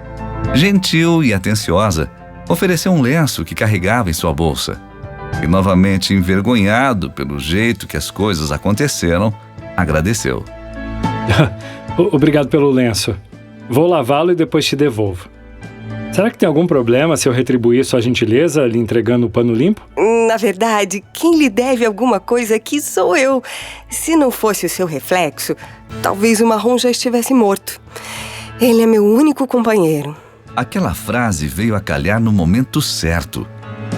Gentil e atenciosa, ofereceu um lenço que carregava em sua bolsa. E novamente envergonhado pelo jeito que as coisas aconteceram, agradeceu. Obrigado pelo lenço. Vou lavá-lo e depois te devolvo. Será que tem algum problema se eu retribuir sua gentileza lhe entregando o pano limpo? Na verdade, quem lhe deve alguma coisa aqui sou eu. Se não fosse o seu reflexo, talvez o marrom já estivesse morto. Ele é meu único companheiro. Aquela frase veio a calhar no momento certo.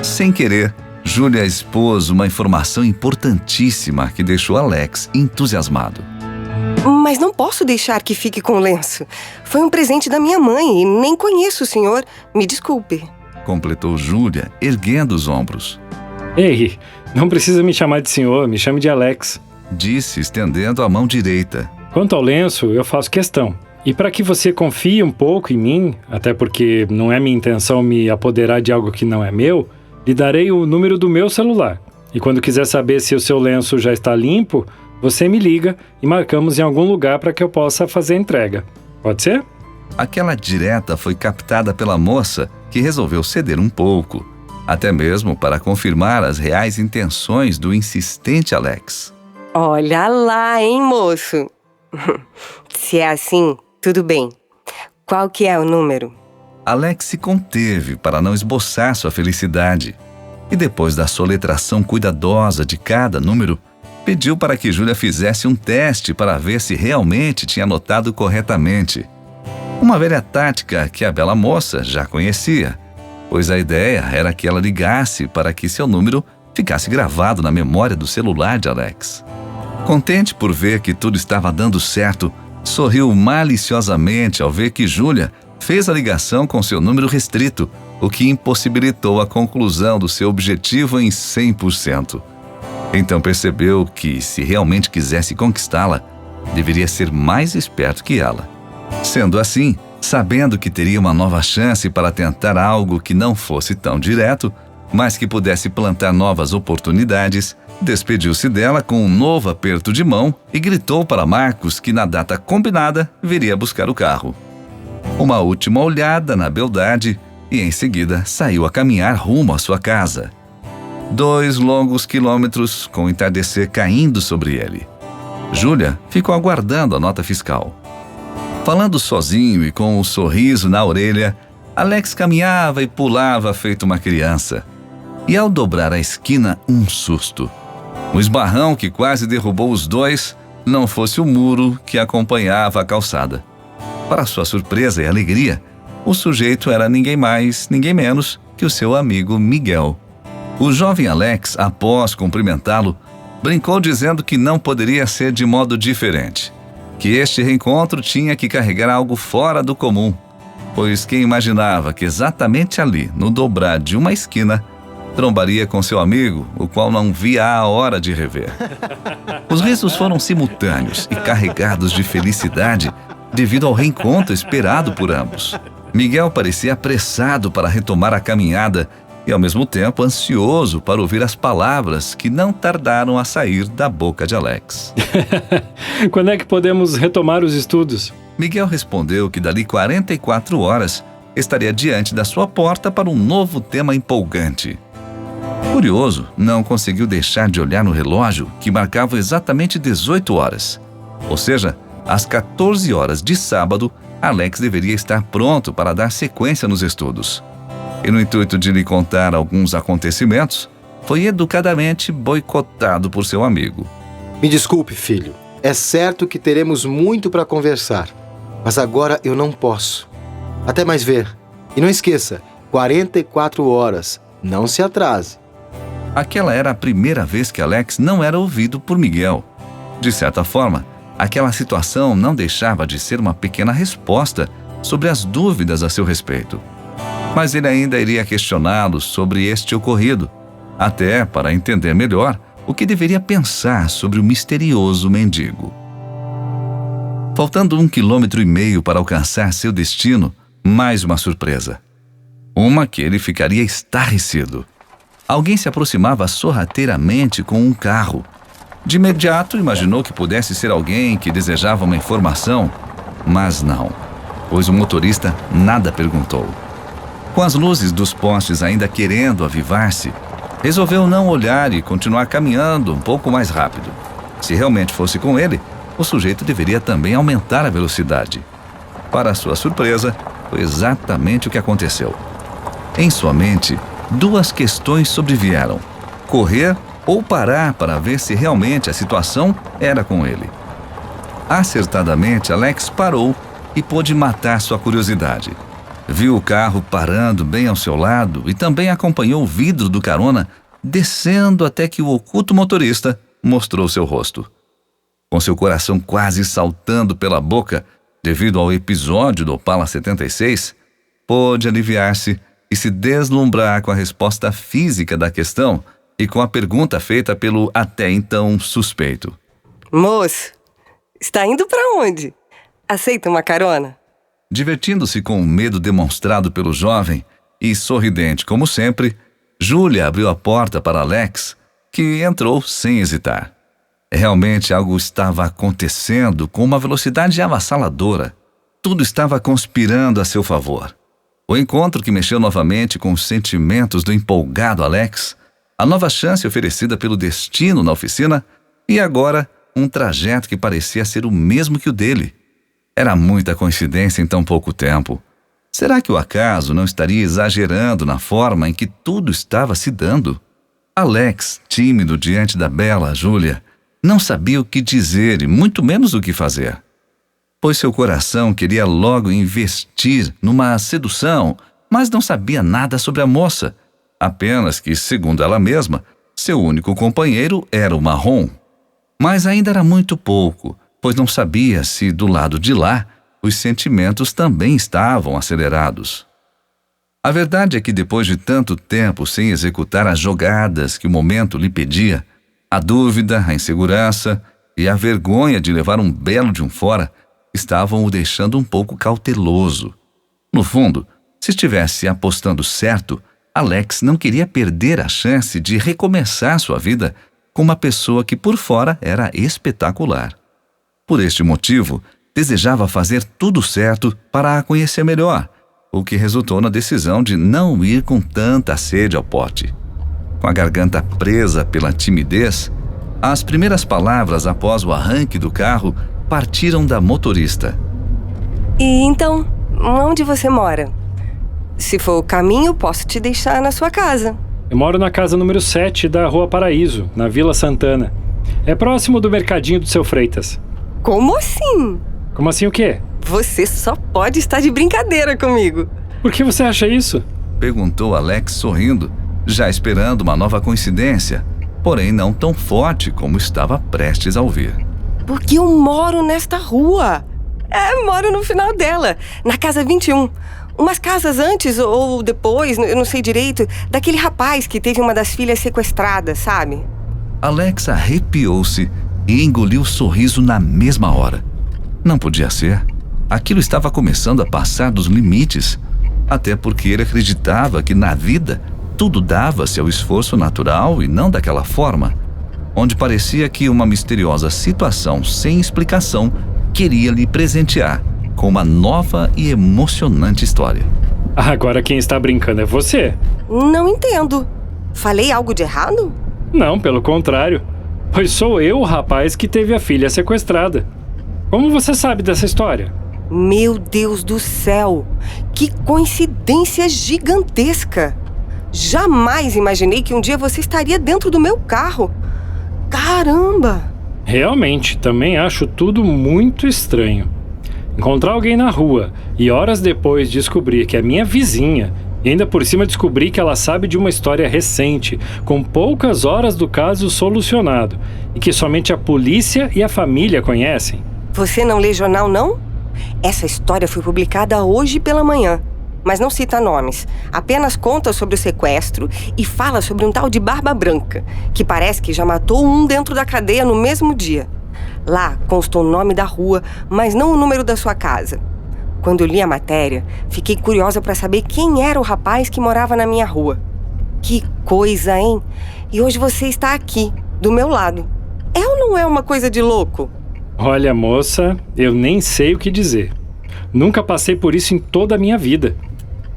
Sem querer, Júlia expôs uma informação importantíssima que deixou Alex entusiasmado. Mas não posso deixar que fique com o lenço. Foi um presente da minha mãe e nem conheço o senhor. Me desculpe. Completou Júlia, erguendo os ombros. Ei, não precisa me chamar de senhor, me chame de Alex. Disse, estendendo a mão direita. Quanto ao lenço, eu faço questão. E para que você confie um pouco em mim, até porque não é minha intenção me apoderar de algo que não é meu, lhe darei o número do meu celular. E quando quiser saber se o seu lenço já está limpo, você me liga e marcamos em algum lugar para que eu possa fazer a entrega. Pode ser? Aquela direta foi captada pela moça, que resolveu ceder um pouco, até mesmo para confirmar as reais intenções do insistente Alex. Olha lá, hein, moço? Se é assim, tudo bem. Qual que é o número? Alex se conteve para não esboçar sua felicidade. E depois da soletração cuidadosa de cada número, pediu para que Júlia fizesse um teste para ver se realmente tinha anotado corretamente. Uma velha tática que a bela moça já conhecia, pois a ideia era que ela ligasse para que seu número ficasse gravado na memória do celular de Alex. Contente por ver que tudo estava dando certo, sorriu maliciosamente ao ver que Júlia fez a ligação com seu número restrito, o que impossibilitou a conclusão do seu objetivo em 100%. Então percebeu que, se realmente quisesse conquistá-la, deveria ser mais esperto que ela. Sendo assim, sabendo que teria uma nova chance para tentar algo que não fosse tão direto, mas que pudesse plantar novas oportunidades, despediu-se dela com um novo aperto de mão e gritou para Marcos que na data combinada viria buscar o carro. Uma última olhada na beldade e em seguida saiu a caminhar rumo à sua casa. 2 longos quilômetros com o entardecer caindo sobre ele. Júlia ficou aguardando a nota fiscal. Falando sozinho e com um sorriso na orelha, Alex caminhava e pulava feito uma criança. E ao dobrar a esquina, um susto. Um esbarrão que quase derrubou os dois, não fosse o muro que acompanhava a calçada. Para sua surpresa e alegria, o sujeito era ninguém mais, ninguém menos que o seu amigo Miguel. O jovem Alex, após cumprimentá-lo, brincou dizendo que não poderia ser de modo diferente, que este reencontro tinha que carregar algo fora do comum, pois quem imaginava que exatamente ali, no dobrar de uma esquina, trombaria com seu amigo, o qual não via a hora de rever. Os risos foram simultâneos e carregados de felicidade devido ao reencontro esperado por ambos. Miguel parecia apressado para retomar a caminhada e, ao mesmo tempo, ansioso para ouvir as palavras que não tardaram a sair da boca de Alex. Quando é que podemos retomar os estudos? Miguel respondeu que dali 44 horas estaria diante da sua porta para um novo tema empolgante. Curioso, não conseguiu deixar de olhar no relógio que marcava exatamente 18 horas. Ou seja, às 14 horas de sábado, Alex deveria estar pronto para dar sequência nos estudos. E no intuito de lhe contar alguns acontecimentos, foi educadamente boicotado por seu amigo. Me desculpe, filho. É certo que teremos muito para conversar, mas agora eu não posso. Até mais ver. E não esqueça, 44 horas. Não se atrase. Aquela era a primeira vez que Alex não era ouvido por Miguel. De certa forma, aquela situação não deixava de ser uma pequena resposta sobre as dúvidas a seu respeito. Mas ele ainda iria questioná-lo sobre este ocorrido, até para entender melhor o que deveria pensar sobre o misterioso mendigo. Faltando 1,5 km para alcançar seu destino, mais uma surpresa. Uma que ele ficaria estarrecido. Alguém se aproximava sorrateiramente com um carro. De imediato, imaginou que pudesse ser alguém que desejava uma informação, mas não, pois o motorista nada perguntou. Com as luzes dos postes ainda querendo avivar-se, resolveu não olhar e continuar caminhando um pouco mais rápido. Se realmente fosse com ele, o sujeito deveria também aumentar a velocidade. Para sua surpresa, foi exatamente o que aconteceu. Em sua mente, duas questões sobrevieram: correr ou parar para ver se realmente a situação era com ele. Acertadamente, Alex parou e pôde matar sua curiosidade. Viu o carro parando bem ao seu lado e também acompanhou o vidro do carona descendo até que o oculto motorista mostrou seu rosto. Com seu coração quase saltando pela boca devido ao episódio do Opala 76, pôde aliviar-se e se deslumbrar com a resposta física da questão e com a pergunta feita pelo até então suspeito. Moço, está indo para onde? Aceita uma carona? Divertindo-se com o medo demonstrado pelo jovem e sorridente como sempre, Júlia abriu a porta para Alex, que entrou sem hesitar. Realmente algo estava acontecendo com uma velocidade avassaladora. Tudo estava conspirando a seu favor. O encontro que mexeu novamente com os sentimentos do empolgado Alex, a nova chance oferecida pelo destino na oficina e agora um trajeto que parecia ser o mesmo que o dele. Era muita coincidência em tão pouco tempo. Será que o acaso não estaria exagerando na forma em que tudo estava se dando? Alex, tímido diante da bela Júlia, não sabia o que dizer e muito menos o que fazer. Pois seu coração queria logo investir numa sedução, mas não sabia nada sobre a moça. Apenas que, segundo ela mesma, seu único companheiro era o marrom. Mas ainda era muito pouco, pois não sabia se do lado de lá os sentimentos também estavam acelerados. A verdade é que depois de tanto tempo sem executar as jogadas que o momento lhe pedia, a dúvida, a insegurança e a vergonha de levar um belo de um fora estavam o deixando um pouco cauteloso. No fundo, se estivesse apostando certo, Alex não queria perder a chance de recomeçar sua vida com uma pessoa que por fora era espetacular. Por este motivo, desejava fazer tudo certo para a conhecer melhor, o que resultou na decisão de não ir com tanta sede ao pote. Com a garganta presa pela timidez, as primeiras palavras após o arranque do carro partiram da motorista. E então, onde você mora? Se for o caminho, posso te deixar na sua casa. Eu moro na casa número 7 da Rua Paraíso, na Vila Santana. É próximo do mercadinho do Seu Freitas. Como assim? Como assim o quê? Você só pode estar de brincadeira comigo. Por que você acha isso? Perguntou Alex sorrindo, já esperando uma nova coincidência, porém não tão forte como estava prestes a ouvir. Porque eu moro nesta rua. Moro no final dela, na casa 21. Umas casas antes ou depois, eu não sei direito, daquele rapaz que teve uma das filhas sequestradas, sabe? Alex arrepiou-se e engoliu o sorriso na mesma hora. Não podia ser. Aquilo estava começando a passar dos limites, até porque ele acreditava que na vida tudo dava-se ao esforço natural e não daquela forma, onde parecia que uma misteriosa situação sem explicação queria lhe presentear com uma nova e emocionante história. Agora quem está brincando é você. Não entendo. Falei algo de errado? Não, pelo contrário. Pois sou eu o rapaz que teve a filha sequestrada. Como você sabe dessa história? Meu Deus do céu! Que coincidência gigantesca! Jamais imaginei que um dia você estaria dentro do meu carro. Caramba! Realmente, também acho tudo muito estranho. Encontrar alguém na rua e horas depois descobrir que é minha vizinha, e ainda por cima descobrir que ela sabe de uma história recente, com poucas horas do caso solucionado, e que somente a polícia e a família conhecem. Você não lê jornal, não? Essa história foi publicada hoje pela manhã, mas não cita nomes. Apenas conta sobre o sequestro e fala sobre um tal de Barba Branca, que parece que já matou um dentro da cadeia no mesmo dia. Lá consta o nome da rua, mas não o número da sua casa. Quando eu li a matéria, fiquei curiosa para saber quem era o rapaz que morava na minha rua. Que coisa, hein? E hoje você está aqui, do meu lado. É ou não é uma coisa de louco? Olha, moça, eu nem sei o que dizer. Nunca passei por isso em toda a minha vida.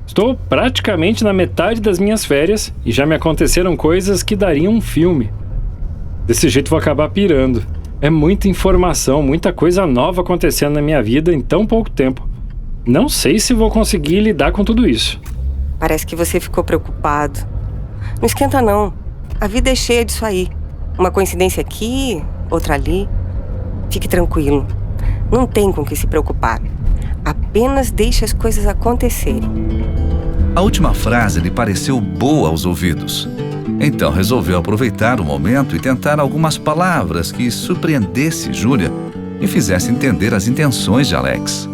Estou praticamente na metade das minhas férias e já me aconteceram coisas que dariam um filme. Desse jeito vou acabar pirando. É muita informação, muita coisa nova acontecendo na minha vida em tão pouco tempo. Não sei se vou conseguir lidar com tudo isso. Parece que você ficou preocupado. Não esquenta não. A vida é cheia disso aí. Uma coincidência aqui, outra ali. Fique tranquilo. Não tem com que se preocupar. Apenas deixe as coisas acontecerem. A última frase lhe pareceu boa aos ouvidos. Então resolveu aproveitar o momento e tentar algumas palavras que surpreendesse Júlia e fizesse entender as intenções de Alex.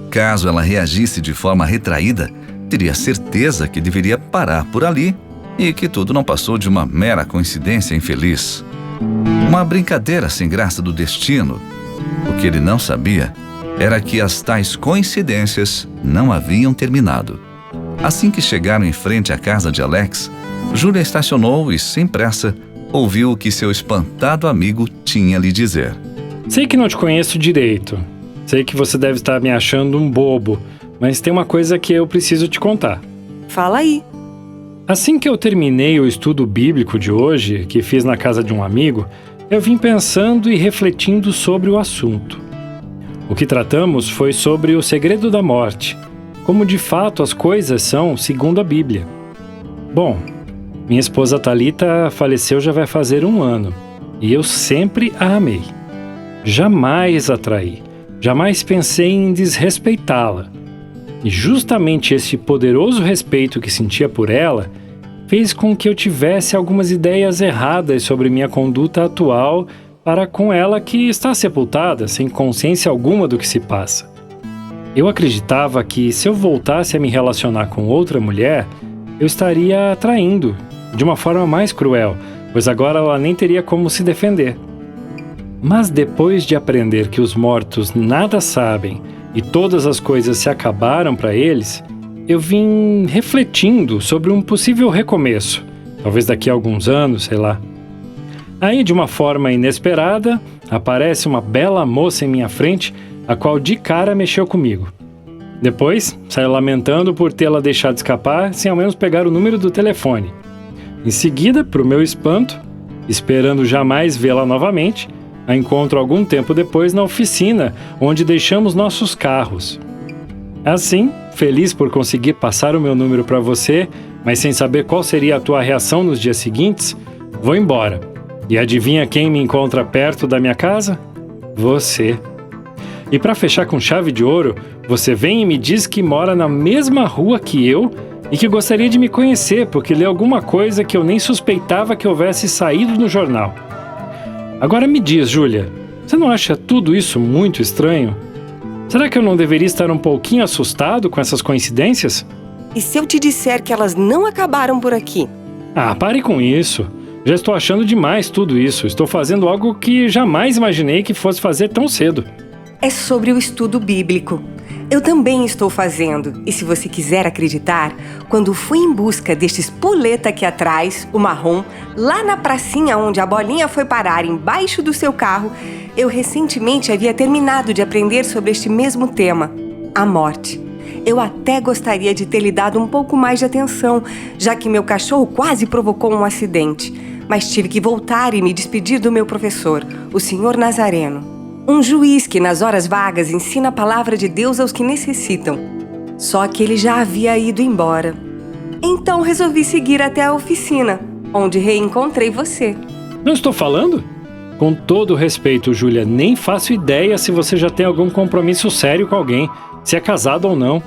Caso ela reagisse de forma retraída, teria certeza que deveria parar por ali e que tudo não passou de uma mera coincidência infeliz. Uma brincadeira sem graça do destino. O que ele não sabia era que as tais coincidências não haviam terminado. Assim que chegaram em frente à casa de Alex, Júlia estacionou e, sem pressa, ouviu o que seu espantado amigo tinha a lhe dizer. Sei que não te conheço direito. Sei que você deve estar me achando um bobo, mas tem uma coisa que eu preciso te contar. Fala aí. Assim que eu terminei o estudo bíblico de hoje, que fiz na casa de um amigo, eu vim pensando e refletindo sobre o assunto. O que tratamos foi sobre o segredo da morte, como de fato as coisas são segundo a Bíblia. Bom, minha esposa Thalita faleceu já vai fazer 1 ano, e eu sempre a amei. Jamais a traí, jamais pensei em desrespeitá-la. E justamente esse poderoso respeito que sentia por ela fez com que eu tivesse algumas ideias erradas sobre minha conduta atual para com ela que está sepultada, sem consciência alguma do que se passa. Eu acreditava que se eu voltasse a me relacionar com outra mulher, eu estaria traindo, de uma forma mais cruel, pois agora ela nem teria como se defender. Mas depois de aprender que os mortos nada sabem e todas as coisas se acabaram para eles, eu vim refletindo sobre um possível recomeço, talvez daqui a alguns anos, sei lá. Aí, de uma forma inesperada, aparece uma bela moça em minha frente, a qual de cara mexeu comigo. Depois, saiu lamentando por tê-la deixado escapar sem ao menos pegar o número do telefone. Em seguida, para o meu espanto, esperando jamais vê-la novamente, a encontro algum tempo depois na oficina, onde deixamos nossos carros. Assim, feliz por conseguir passar o meu número para você, mas sem saber qual seria a tua reação nos dias seguintes, vou embora. E adivinha quem me encontra perto da minha casa? Você. E para fechar com chave de ouro, você vem e me diz que mora na mesma rua que eu e que gostaria de me conhecer porque leu alguma coisa que eu nem suspeitava que houvesse saído no jornal. Agora me diz, Júlia, você não acha tudo isso muito estranho? Será que eu não deveria estar um pouquinho assustado com essas coincidências? E se eu te disser que elas não acabaram por aqui? Ah, pare com isso. Já estou achando demais tudo isso. Estou fazendo algo que jamais imaginei que fosse fazer tão cedo. É sobre o estudo bíblico. Eu também estou fazendo. E se você quiser acreditar, quando fui em busca deste espoleta aqui atrás, o marrom, lá na pracinha onde a bolinha foi parar embaixo do seu carro, eu recentemente havia terminado de aprender sobre este mesmo tema, a morte. Eu até gostaria de ter lhe dado um pouco mais de atenção, já que meu cachorro quase provocou um acidente. Mas tive que voltar e me despedir do meu professor, o Sr. Nazareno. Um juiz que nas horas vagas ensina a palavra de Deus aos que necessitam. Só que ele já havia ido embora. Então resolvi seguir até a oficina, onde reencontrei você. Não estou falando? Com todo respeito, Júlia, nem faço ideia se você já tem algum compromisso sério com alguém, se é casado ou não.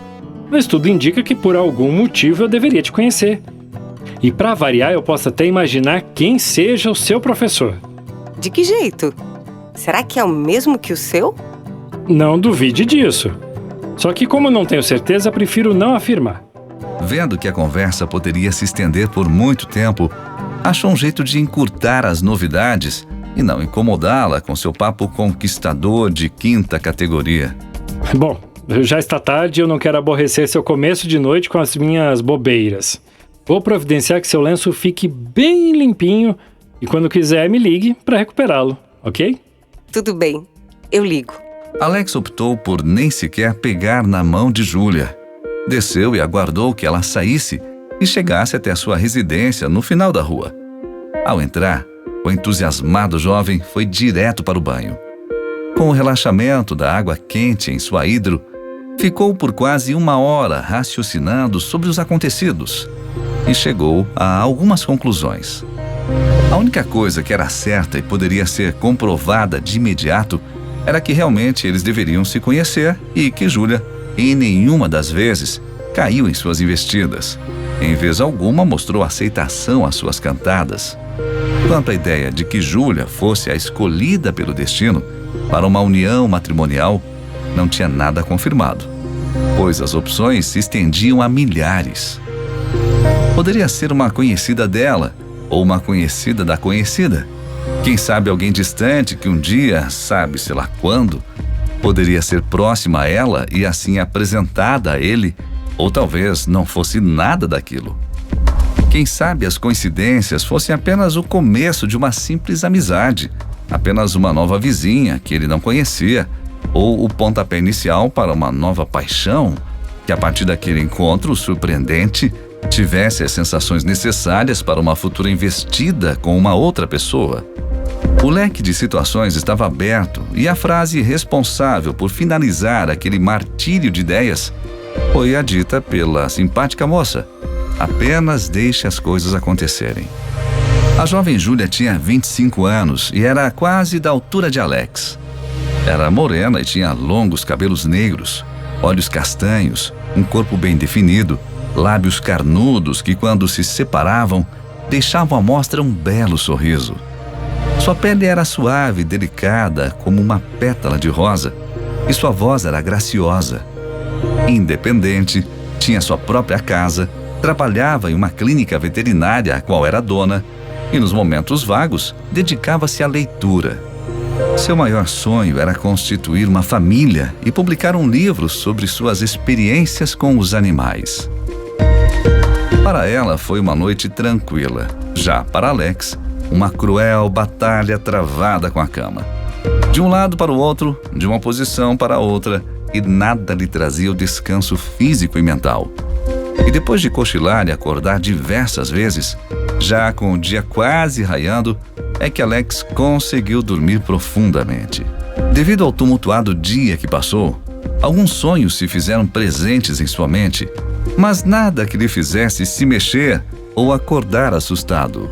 Mas tudo indica que por algum motivo eu deveria te conhecer. E para variar, eu posso até imaginar quem seja o seu professor. De que jeito? Será que é o mesmo que o seu? Não duvide disso. Só que como eu não tenho certeza, prefiro não afirmar. Vendo que a conversa poderia se estender por muito tempo, achou um jeito de encurtar as novidades e não incomodá-la com seu papo conquistador de 5ª categoria. Bom, já está tarde e eu não quero aborrecer seu começo de noite com as minhas bobeiras. Vou providenciar que seu lenço fique bem limpinho e quando quiser me ligue para recuperá-lo, ok? Tudo bem, eu ligo. Alex optou por nem sequer pegar na mão de Júlia. Desceu e aguardou que ela saísse e chegasse até a sua residência no final da rua. Ao entrar, O entusiasmado jovem foi direto para o banho. Com o relaxamento da água quente em sua hidro, ficou por quase 1 hora raciocinando sobre os acontecidos e chegou a algumas conclusões. A única coisa que era certa e poderia ser comprovada de imediato era que realmente eles deveriam se conhecer e que Júlia, em nenhuma das vezes, caiu em suas investidas. Em vez alguma, mostrou aceitação às suas cantadas. Quanto à ideia de que Júlia fosse a escolhida pelo destino para uma união matrimonial, não tinha nada confirmado, pois as opções se estendiam a milhares. Poderia ser uma conhecida dela ou uma conhecida da conhecida. Quem sabe alguém distante que um dia, sabe-se lá quando, poderia ser próxima a ela e assim apresentada a ele, ou talvez não fosse nada daquilo. Quem sabe as coincidências fossem apenas o começo de uma simples amizade, apenas uma nova vizinha que ele não conhecia, ou o pontapé inicial para uma nova paixão, que a partir daquele encontro surpreendente tivesse as sensações necessárias para uma futura investida com uma outra pessoa. O leque de situações estava aberto e a frase responsável por finalizar aquele martírio de ideias foi a dita pela simpática moça: apenas deixe as coisas acontecerem. A jovem Júlia tinha 25 anos e era quase da altura de Alex. Era morena e tinha longos cabelos negros, olhos castanhos, um corpo bem definido, lábios carnudos que, quando se separavam, deixavam à mostra um belo sorriso. Sua pele era suave e delicada como uma pétala de rosa, e sua voz era graciosa. Independente, tinha sua própria casa, trabalhava em uma clínica veterinária a qual era dona, e nos momentos vagos dedicava-se à leitura. Seu maior sonho era constituir uma família e publicar um livro sobre suas experiências com os animais. Para ela foi uma noite tranquila. Já para Alex, uma cruel batalha travada com a cama. De um lado para o outro, de uma posição para outra, e nada lhe trazia o descanso físico e mental. E depois de cochilar e acordar diversas vezes, já com o dia quase raiando, é que Alex conseguiu dormir profundamente. Devido ao tumultuado dia que passou, alguns sonhos se fizeram presentes em sua mente, mas nada que lhe fizesse se mexer ou acordar assustado.